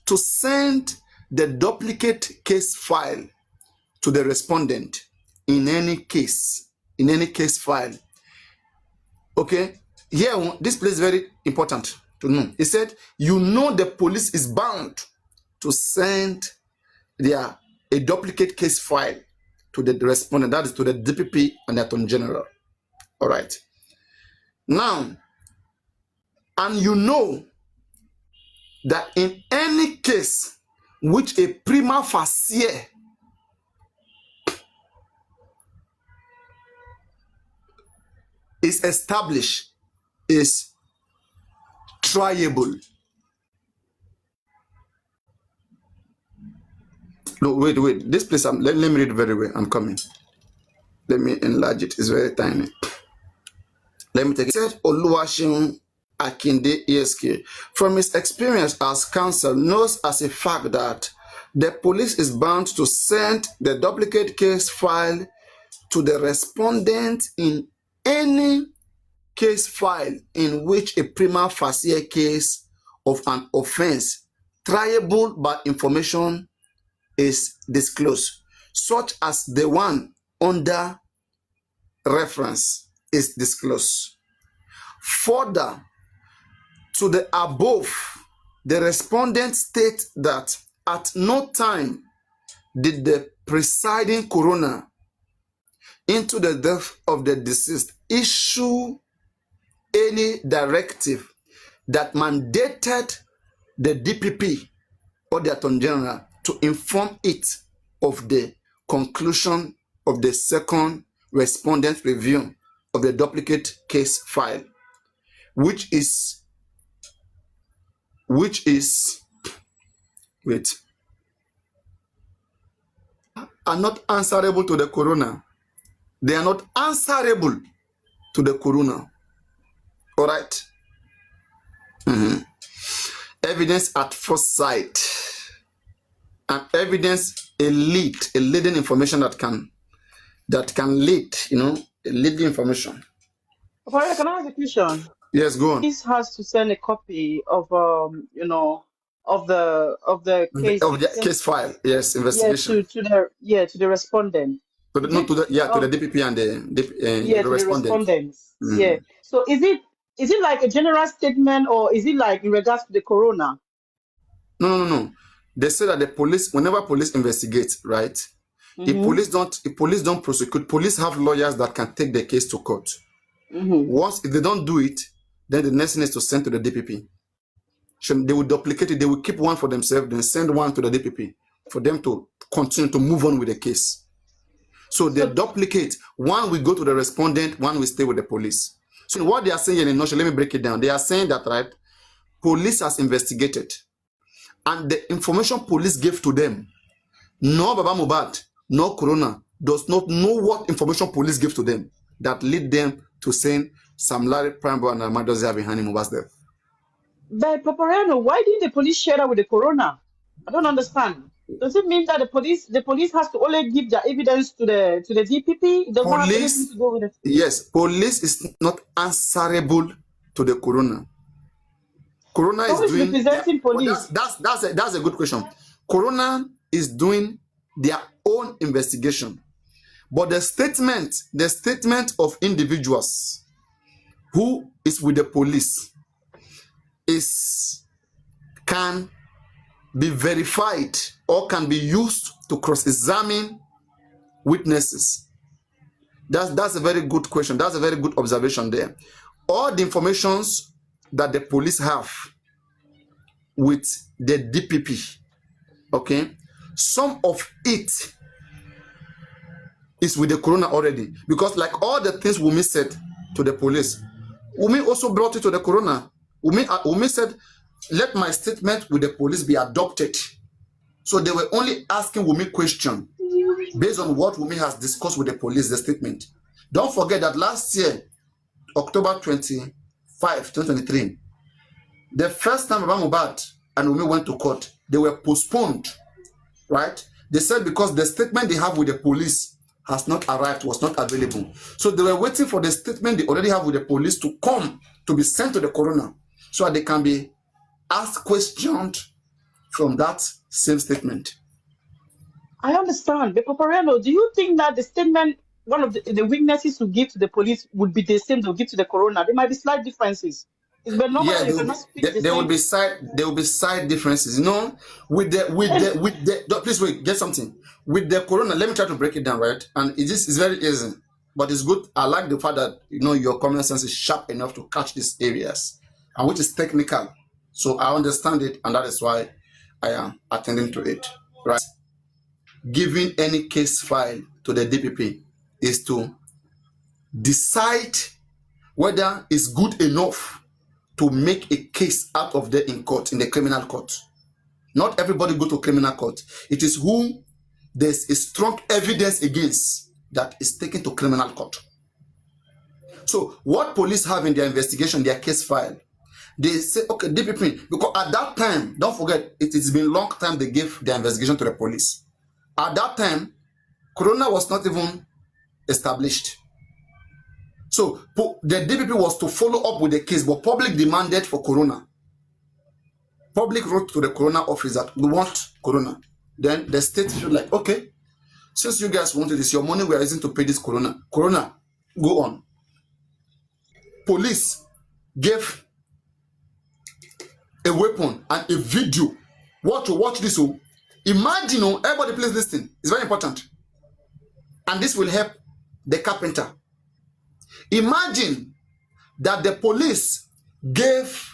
[SPEAKER 2] to send the duplicate case file to the respondent in any case file. Okay, here, this place is very important to know. He said, you know the police is bound to send a duplicate case file to the respondent, that is to the DPP and the Attorney General. All right. Now, and you know that in any case which a prima facie is established, is triable. No, wait. This place, let me read very well. I'm coming. Let me enlarge it. It's very tiny. Let me take it. Said Oluwaseun Akinde ESK, from his experience as counsel, knows as a fact that the police is bound to send the duplicate case file to the respondent in any case file in which a prima facie case of an offense triable by information is disclosed, such as the one under reference is disclosed. Further to the above, the respondent states that at no time did the presiding coroner into the death of the deceased issue any directive that mandated the DPP or the Attorney General to inform it of the conclusion of the second respondent review of the duplicate case file, which is are not answerable to the coroner. They are not answerable to the coroner. All right. Evidence at first sight, and evidence a leading information that can lead, leading information.
[SPEAKER 4] Okay, can I ask a question?
[SPEAKER 2] Yes, go on.
[SPEAKER 4] This has to send a copy of of the case
[SPEAKER 2] Of the case file. Yes, investigation.
[SPEAKER 4] to the respondent.
[SPEAKER 2] To the DPP and the respondent.
[SPEAKER 4] respondents. Yeah. So is it Is it like a general statement, or is it like in regards to the corona?
[SPEAKER 2] No. They say that the police, whenever police investigate, right? If police don't prosecute, police have lawyers that can take the case to court. Once if they don't do it, then the next thing is to send to the DPP. So they will duplicate it. They will keep one for themselves, then send one to the DPP for them to continue to move on with the case. So they duplicate. One will go to the respondent, one will stay with the police. So what they are saying in a nutshell, let me break it down. They are saying that, right, police has investigated, and the information police gave to them, no Baba Mohbad, no Corona, does not know what information police gave to them that lead them to saying Sam Larry, Prime Boy, and Amadozi are behind Mohbad's death.
[SPEAKER 4] But Paparano, why didn't the police share that with the corona? I don't understand. Does it mean that the police has to only give their evidence to the DPP? It does not have anything to do with it.
[SPEAKER 2] Yes, police is not answerable to the Corona. Corona is doing
[SPEAKER 4] representing police.
[SPEAKER 2] That's a good question. Corona is doing their own investigation, but the statement of individuals who is with the police can be verified or can be used to cross-examine witnesses. That's a very good question. That's a very good observation there. All the informations that the police have with the DPP, okay, some of it is with the Corona already, because like all the things Wumi said to the police, Wumi also brought it to the Corona. Wumi said, let my statement with the police be adopted. So they were only asking Wumi question based on what Wumi has discussed with the police, the statement. Don't forget that last year, October 25, 2023, the first time Baba Mohbad and Wumi went to court, they were postponed, right? They said because the statement they have with the police has not arrived, was not available. So they were waiting for the statement they already have with the police to come, to be sent to the coroner, so that they can be asked questions from that same statement.
[SPEAKER 4] I understand. But Paparano, do you think that the statement, one of the witnesses to give to the police would be the same to give to the coroner? There might be slight differences. But normally you cannot speak the
[SPEAKER 2] there will
[SPEAKER 4] same.
[SPEAKER 2] be side differences. You know, with the please wait, get something. With the corona, let me try to break it down, right? And it's very easy, but it's good. I like the fact that your common sense is sharp enough to catch these areas, and which is technical. So I understand it, and that is why I am attending to it. Right? Giving any case file to the DPP is to decide whether it's good enough to make a case out of there in court, in the criminal court. Not everybody go to criminal court. It is whom there's a strong evidence against that is taken to criminal court. So what police have in their investigation, their case file, they say, okay, DPP, because at that time, don't forget, it has been a long time they gave their investigation to the police. At that time, Corona was not even established. So the DPP was to follow up with the case, but public demanded for Corona. Public wrote to the Corona office that we want Corona. Then the state should like, okay, since you guys wanted this, your money we are using to pay this Corona. Corona, go on. Police gave a weapon and a video. Watch this. So imagine, everybody please listen. It's very important. And this will help the carpenter. Imagine that the police gave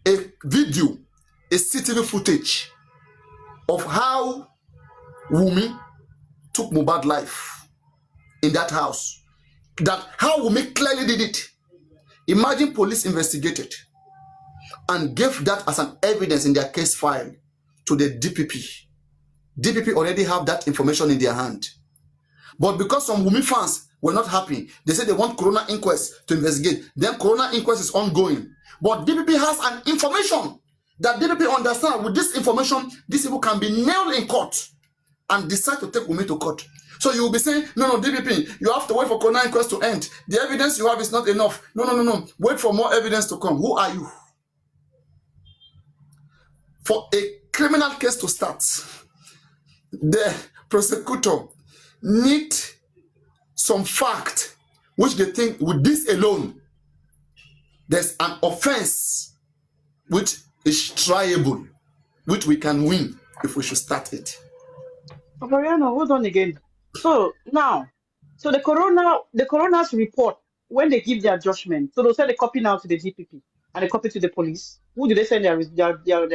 [SPEAKER 2] a video, a CCTV footage of how Wumi took Mohbad's life in that house. That how Wumi clearly did it. Imagine police investigated and gave that as an evidence in their case file to the DPP. DPP already have that information in their hand. But because some Wumi fans were not happy, they said they want Corona inquest to investigate. Then Corona inquest is ongoing. But DPP has an information that DPP understand. With this information, these people can be nailed in court and decide to take Wumi to court. So you will be saying, no, DPP, you have to wait for Corona inquest to end. The evidence you have is not enough. No. Wait for more evidence to come. Who are you? For a criminal case to start, the prosecutor need some fact which they think with this alone there's an offense which is triable, which we can win if we should start it.
[SPEAKER 4] Mariano, hold on again. So now, so the coroner's report, when they give their judgment, so they'll send a copy now to the DPP and a copy to the police. Who do they send their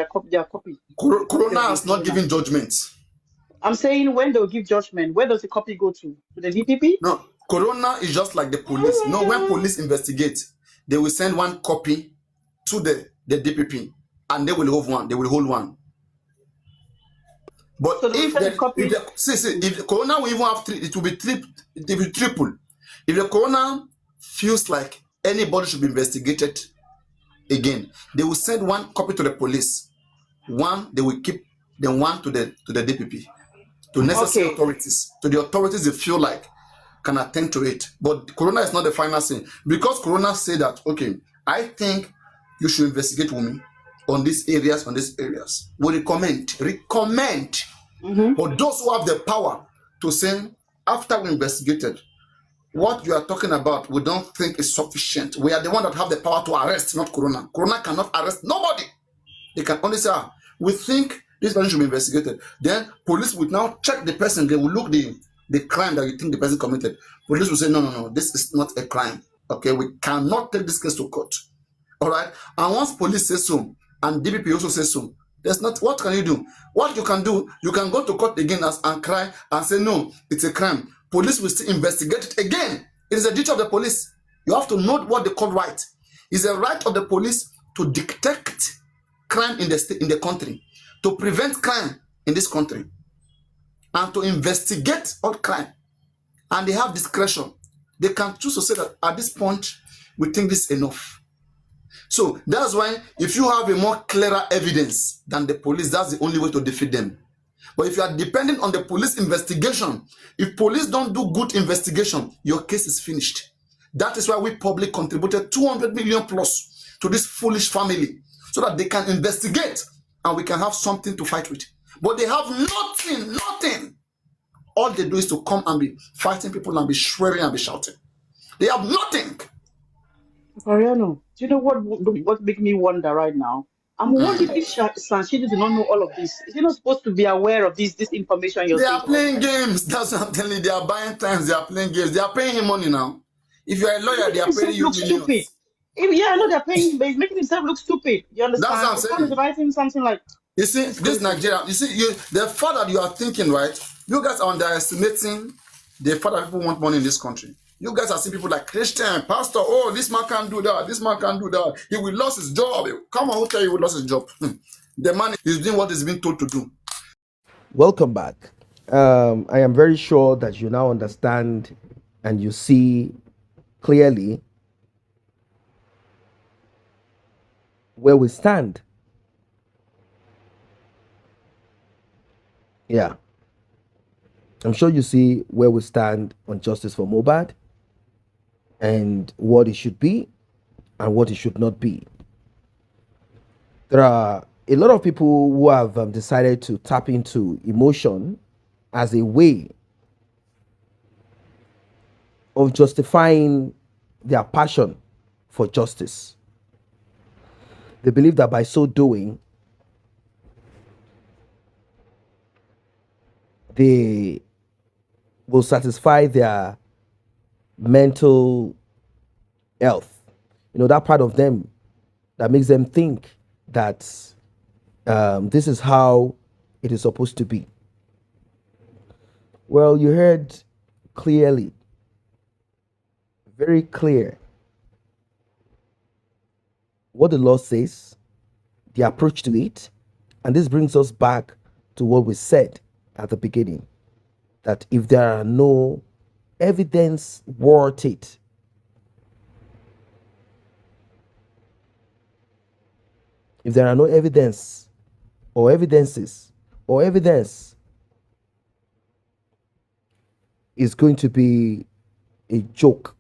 [SPEAKER 4] copy?
[SPEAKER 2] Corona has not given judgment.
[SPEAKER 4] I'm saying when they'll give judgment, where does the copy go to? To the DPP?
[SPEAKER 2] No, Corona is just like the police. No, when police investigate, they will send one copy to the DPP, and they will hold one. They will hold one. But
[SPEAKER 4] So
[SPEAKER 2] if the Corona will even have three, it will be triple. If the Corona feels like anybody should be investigated again, they will send one copy to the police. One they will keep, then one to the DPP, to necessary authorities, to the authorities they feel like can attend to it. But Corona is not the final thing, because Corona say that, okay, I think you should investigate Wunmi on these areas, We recommend. But those who have the power to say, after we investigated, what you are talking about, we don't think is sufficient. We are the one that have the power to arrest, not Corona. Corona cannot arrest nobody. They can only say, we think this person should be investigated. Then police will now check the person. They will look the crime that you think the person committed. Police will say, no, this is not a crime. Okay, we cannot take this case to court. All right. And once police says so, and DPP also says so, there's not. What can you do? What you can do, you can go to court again and cry and say, no, it's a crime. Police will still investigate it again. It is a duty of the police. You have to know what the court right. It's a right of the police to detect crime in the country, to prevent crime in this country, and to investigate all crime. And they have discretion. They can choose to say that at this point, we think this is enough. So that's why if you have a more clearer evidence than the police, that's the only way to defeat them. But if you are dependent on the police investigation, if police don't do good investigation, your case is finished. That is why we publicly contributed 200 million plus to this foolish family, so that they can investigate and we can have something to fight with. But they have nothing. All they do is to come and be fighting people and be swearing and be shouting. They have nothing.
[SPEAKER 4] Mariano, do you know what makes me wonder right now? I'm wondering if Sanshidi do not know all of this. Is he not supposed to be aware of this information you're saying?
[SPEAKER 2] They are playing games. That's what I'm telling you. They are buying times. They are playing games. They are paying him money now. If you are a lawyer, they are paying you millions.
[SPEAKER 4] Stupid. Yeah, I know they're paying him, but he's making himself look stupid. You understand?
[SPEAKER 2] That's what I'm saying.
[SPEAKER 4] He's writing something like,
[SPEAKER 2] you see, this Nigeria, the fact that you are thinking, right? You guys are underestimating the fact that people want money in this country. You guys are seeing people like Christian, Pastor, oh, this man can't do that, this man can't do that. He will lose his job. Come on, who tell you he will lose his job? The man is doing what he's been told to do.
[SPEAKER 1] Welcome back. I am very sure that you now understand and you see clearly where we stand. Yeah. I'm sure you see where we stand on justice for Mohbad and what it should be and what it should not be. There are a lot of people who have decided to tap into emotion as a way of justifying their passion for justice. They believe that by so doing, they will satisfy their mental health. You know, that part of them that makes them think that this is how it is supposed to be. Well, you heard clearly, very clear, what the law says, the approach to it, and this brings us back to what we said at the beginning, that if there are no evidence worth it, if there are no evidence or evidences or evidence, is going to be a joke.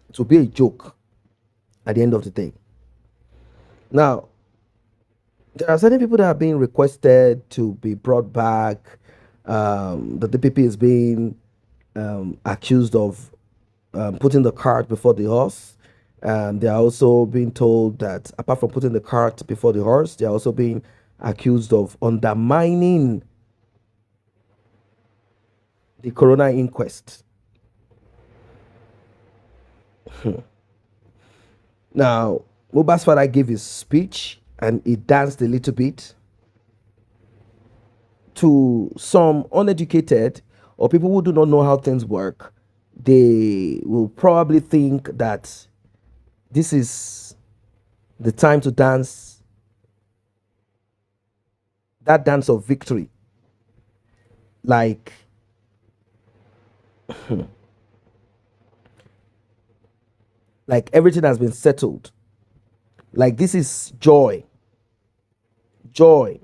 [SPEAKER 1] It will be a joke at the end of the day. Now, there are certain people that are being requested to be brought back. The DPP is being accused of putting the cart before the horse. They are also being told that apart from putting the cart before the horse, they are also being accused of undermining the coroner inquest. Now, Mohbad's father gave his speech and he danced a little bit. To some uneducated or people who do not know how things work, they will probably think that this is the time to dance that dance of victory. Like, like everything has been settled. Like this is joy. Joy.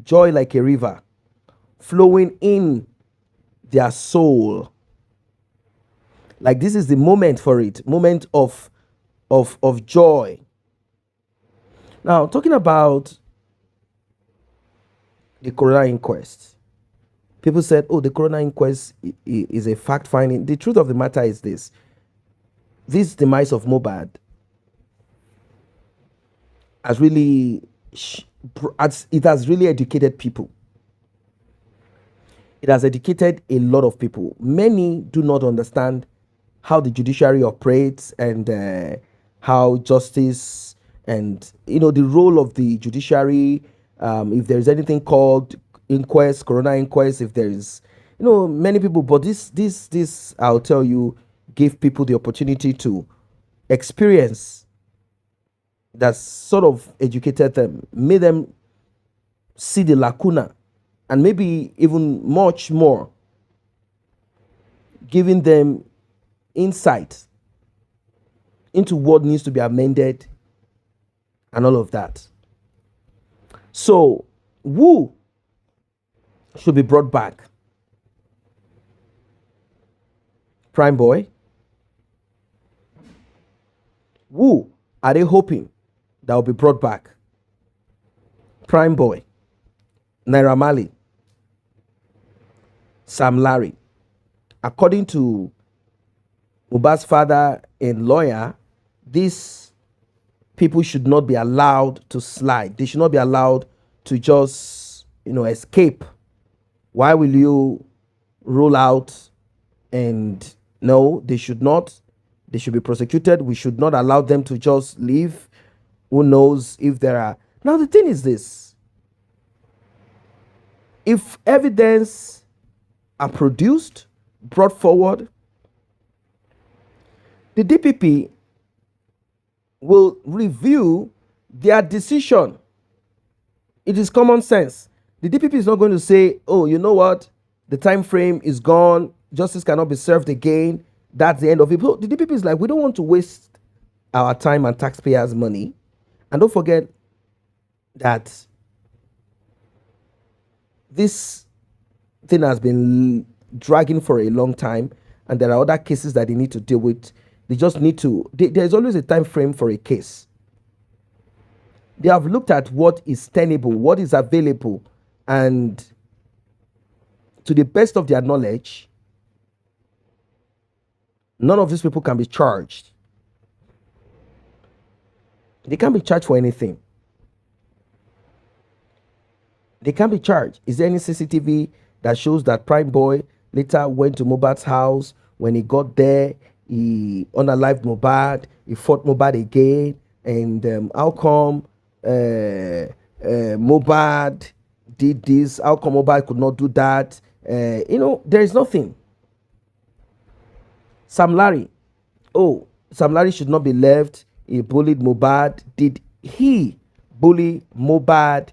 [SPEAKER 1] Joy like a river flowing in their soul. Like this is the moment for it. Moment of joy. Now, talking about the coroner inquest. People said, oh, the coroner inquest is a fact finding. The truth of the matter is this. This demise of Mohbad has really, it has really educated people. It has educated a lot of people. Many do not understand how the judiciary operates and how justice and, the role of the judiciary. If there's anything called inquest, coroner inquest, if there's, many people, but this, I'll tell you, give people the opportunity to experience that sort of educated them, made them see the lacuna, and maybe even much more, giving them insight into what needs to be amended and all of that. So, who should be brought back? Prime Boy? Who are they hoping that will be brought back? Prime Boy, Naira Marley, Sam Larry. According to Mohbad's father and lawyer, these people should not be allowed to slide. They should not be allowed to just, escape. Why will you roll out? And no, they should not. They should be prosecuted. We should not allow them to just leave. Who knows if there are... Now, the thing is this. If evidence are produced, brought forward, the DPP will review their decision. It is common sense. The DPP is not going to say, oh, you know what? The time frame is gone. Justice cannot be served again. That's the end of it. So the DPP is like, we don't want to waste our time and taxpayers' money. And don't forget that this thing has been dragging for a long time, and there are other cases that they need to deal with. They just need to, there's always a time frame for a case. They have looked at what is tenable, what is available, and to the best of their knowledge, none of these people can be charged. They can't be charged for anything. They can't be charged. Is there any CCTV that shows that Prime Boy later went to Mohbad's house? When he got there, he unalived Mohbad, he fought Mohbad again, and how come Mohbad did this? How come Mohbad could not do that? There is nothing. Sam Larry. Oh, Sam Larry should not be left. He bullied Mohbad. Did he bully Mohbad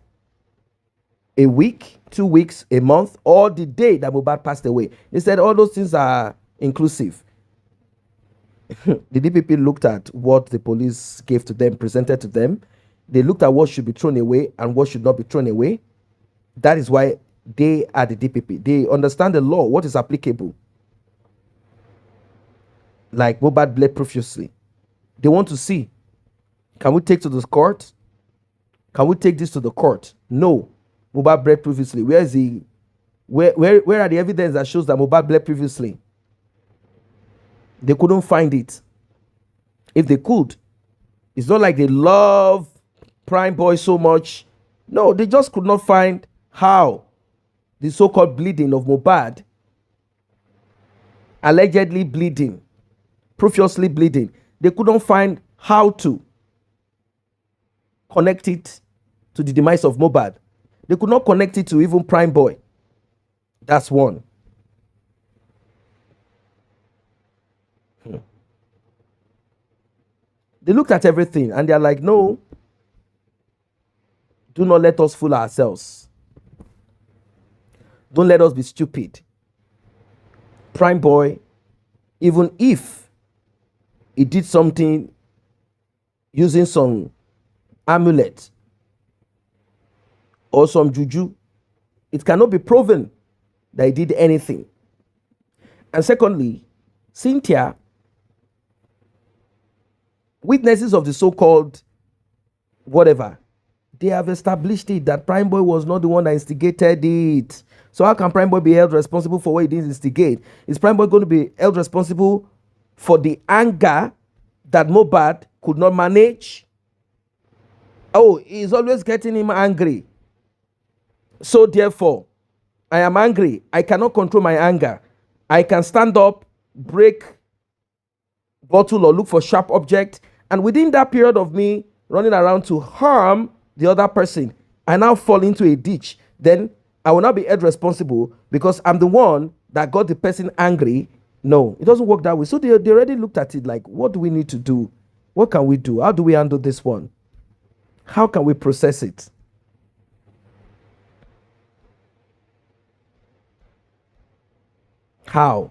[SPEAKER 1] a week, 2 weeks, a month, or the day that Mohbad passed away? They said all those things are inclusive. The DPP looked at what the police gave to them, presented to them. They looked at what should be thrown away and what should not be thrown away. That is why they are the DPP. They understand the law, what is applicable. Like Mohbad bled profusely. They want to see, can we take to the court? Can we take this to the court? No. Mohbad bled previously. Where is he? Where are the evidence that shows that Mohbad bled previously? They couldn't find it. If they could, it's not like they love Prime Boy so much. No, they just could not find how the so-called bleeding of Mohbad, allegedly bleeding, profusely bleeding, they couldn't find how to connect it to the demise of Mohbad. They could not connect it to even Prime Boy. That's one. They looked at everything and they're like, no, do not let us fool ourselves. Don't let us be stupid. Prime Boy, even if he did something using some amulet or some juju, it cannot be proven that he did anything. And secondly, Cynthia, witnesses of the so-called whatever, they have established it that Prime Boy was not the one that instigated it. So how can Prime Boy be held responsible for what he didn't instigate? Is Prime Boy going to be held responsible for the anger that Mohbad could not manage? Oh, he's always getting him angry. So therefore, I am angry. I cannot control my anger. I can stand up, break bottle or look for sharp object, and within that period of me running around to harm the other person, I now fall into a ditch. Then I will not be held responsible because I'm the one that got the person angry. No, it doesn't work that way. So they already looked at it like, what do we need to do? What can we do? How do we handle this one? How can we process it? How?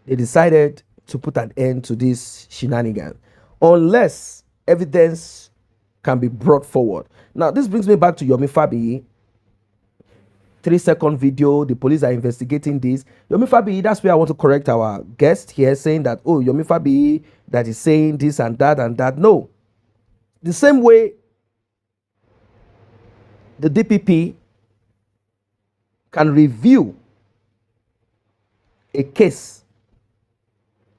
[SPEAKER 1] They decided to put an end to this shenanigan unless evidence can be brought forward. Now, this brings me back to Yomi Fabiyi. 3-second video, the police are investigating this. Yomi Fabiyi, that's where I want to correct our guest here, saying that, oh, Yomi Fabiyi, that is saying this and that and that. No. The same way the DPP can review a case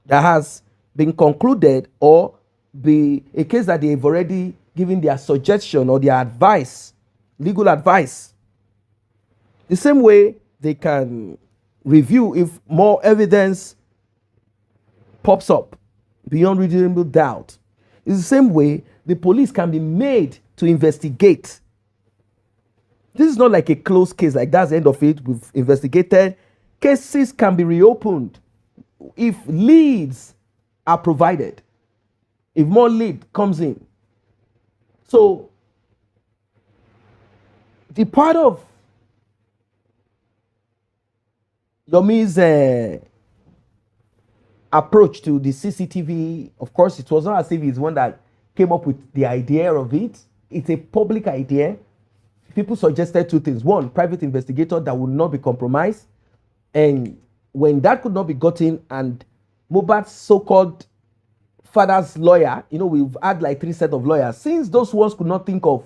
[SPEAKER 1] that has been concluded or be a case that they've already given their suggestion or their advice, legal advice. The same way they can review if more evidence pops up beyond reasonable doubt. It's the same way the police can be made to investigate. This is not like a closed case, like that's the end of it. We've investigated. Cases can be reopened if leads are provided, if more lead comes in. So the part of Yomi's approach to the CCTV, of course, it was not as if he's one that came up with the idea of it. It's a public idea. People suggested two things. One, private investigator that would not be compromised. And when that could not be gotten, and Mohbad's so-called father's lawyer, we've had like 3 sets of lawyers. Since those ones could not think of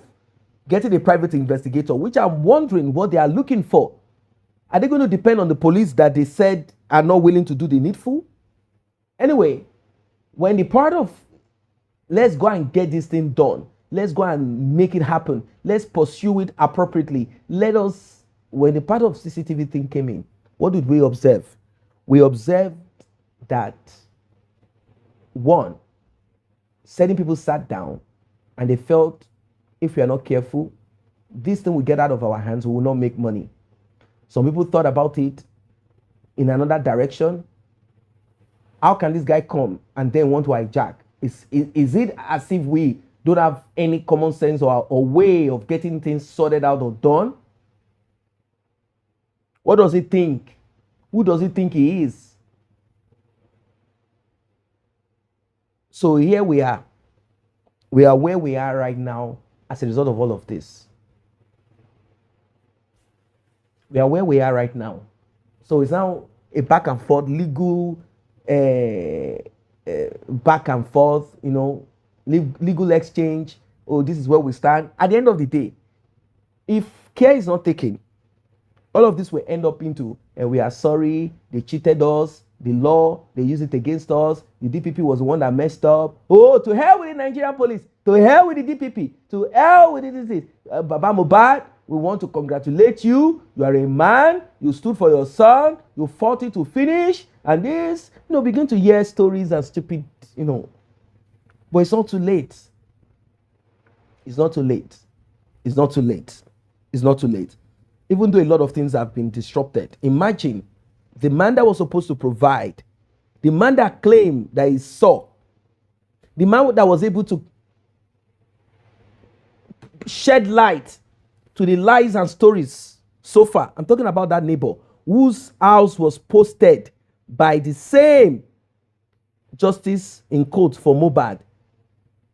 [SPEAKER 1] getting a private investigator, which I'm wondering what they are looking for. Are they going to depend on the police that they said are not willing to do the needful? Anyway, when the part of let's go and get this thing done, let's go and make it happen, let's pursue it appropriately, when the part of CCTV thing came in, what did we observe? We observed that, one, certain people sat down and they felt if we are not careful, this thing will get out of our hands, we will not make money. Some people thought about it in another direction. How can this guy come and then want to hijack? Is it as if we don't have any common sense or way of getting things sorted out or done? What does he think? Who does he think he is? So here we are. We are where we are right now as a result of all of this. We are where we are right now. So it's now a back and forth, legal back and forth, legal exchange. Oh, this is where we stand. At the end of the day, if care is not taken, all of this will end up into, we are sorry, they cheated us, the law, they use it against us. The DPP was the one that messed up. Oh, to hell with the Nigerian police. To hell with the DPP. To hell with this. Baba Mohbad, we want to congratulate you. You are a man. You stood for your son. You fought it to finish. And this, begin to hear stories and stupid, But it's not too late. It's not too late. It's not too late. It's not too late. Even though a lot of things have been disrupted. Imagine the man that was supposed to provide, the man that claimed that he saw, the man that was able to shed light to the lies and stories so far. I'm talking about that neighbor whose house was posted by the same justice in court for Mohbad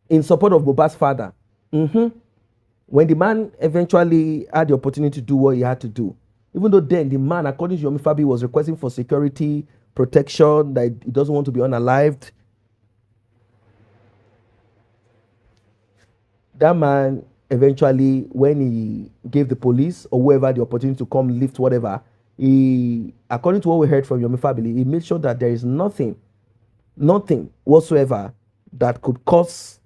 [SPEAKER 1] in support of Mohbad's father. When the man eventually had the opportunity to do what he had to do, even though then the man, according to Yomi Fabi, was requesting for security, protection, that he doesn't want to be unalived. That man eventually, when he gave the police or whoever the opportunity to come lift whatever, he, according to what we heard from Yomi Fabi, he made sure that there is nothing whatsoever that could cause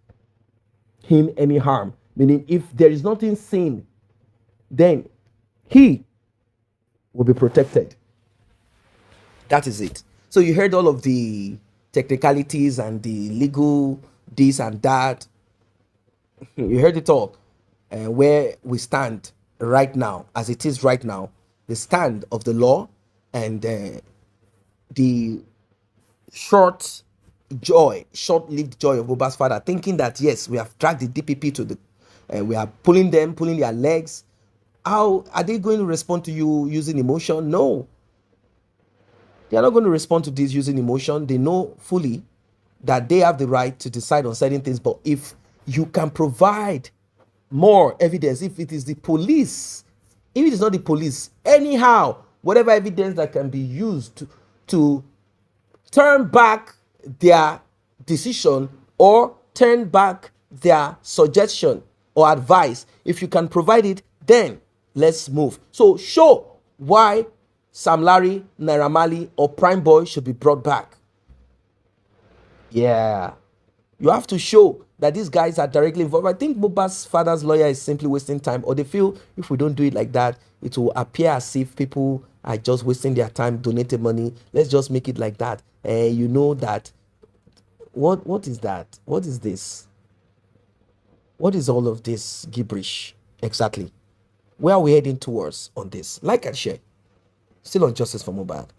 [SPEAKER 1] him any harm. Meaning, if there is nothing seen, then he will be protected. That is it. So you heard all of the technicalities and the legal this and that. You heard it all. Where we stand right now, as it is right now, the stand of the law and the short-lived joy of Mohbad's father, thinking that yes, we have dragged the DPP to the, we are pulling their legs. How are they going to respond to you using emotion? No, they are not going to respond to this using emotion. They know fully that they have the right to decide on certain things. But if you can provide more evidence, if it is the police, if it is not the police, anyhow, whatever evidence that can be used to turn back their decision or turn back their suggestion or advice, if you can provide it, then let's move. So show why Sam Larry, Naira Marley, or Prime Boy should be brought back. Yeah, you have to show that these guys are directly involved. I think Mohbad's father's lawyer is simply wasting time, or they feel if we don't do it like that, it will appear as if people are just wasting their time donating money. Let's just make it like that. You know that. What is that? What is this? What is all of this gibberish exactly? Where are we heading towards on this? Like and share. Still on Justice for Mohbad.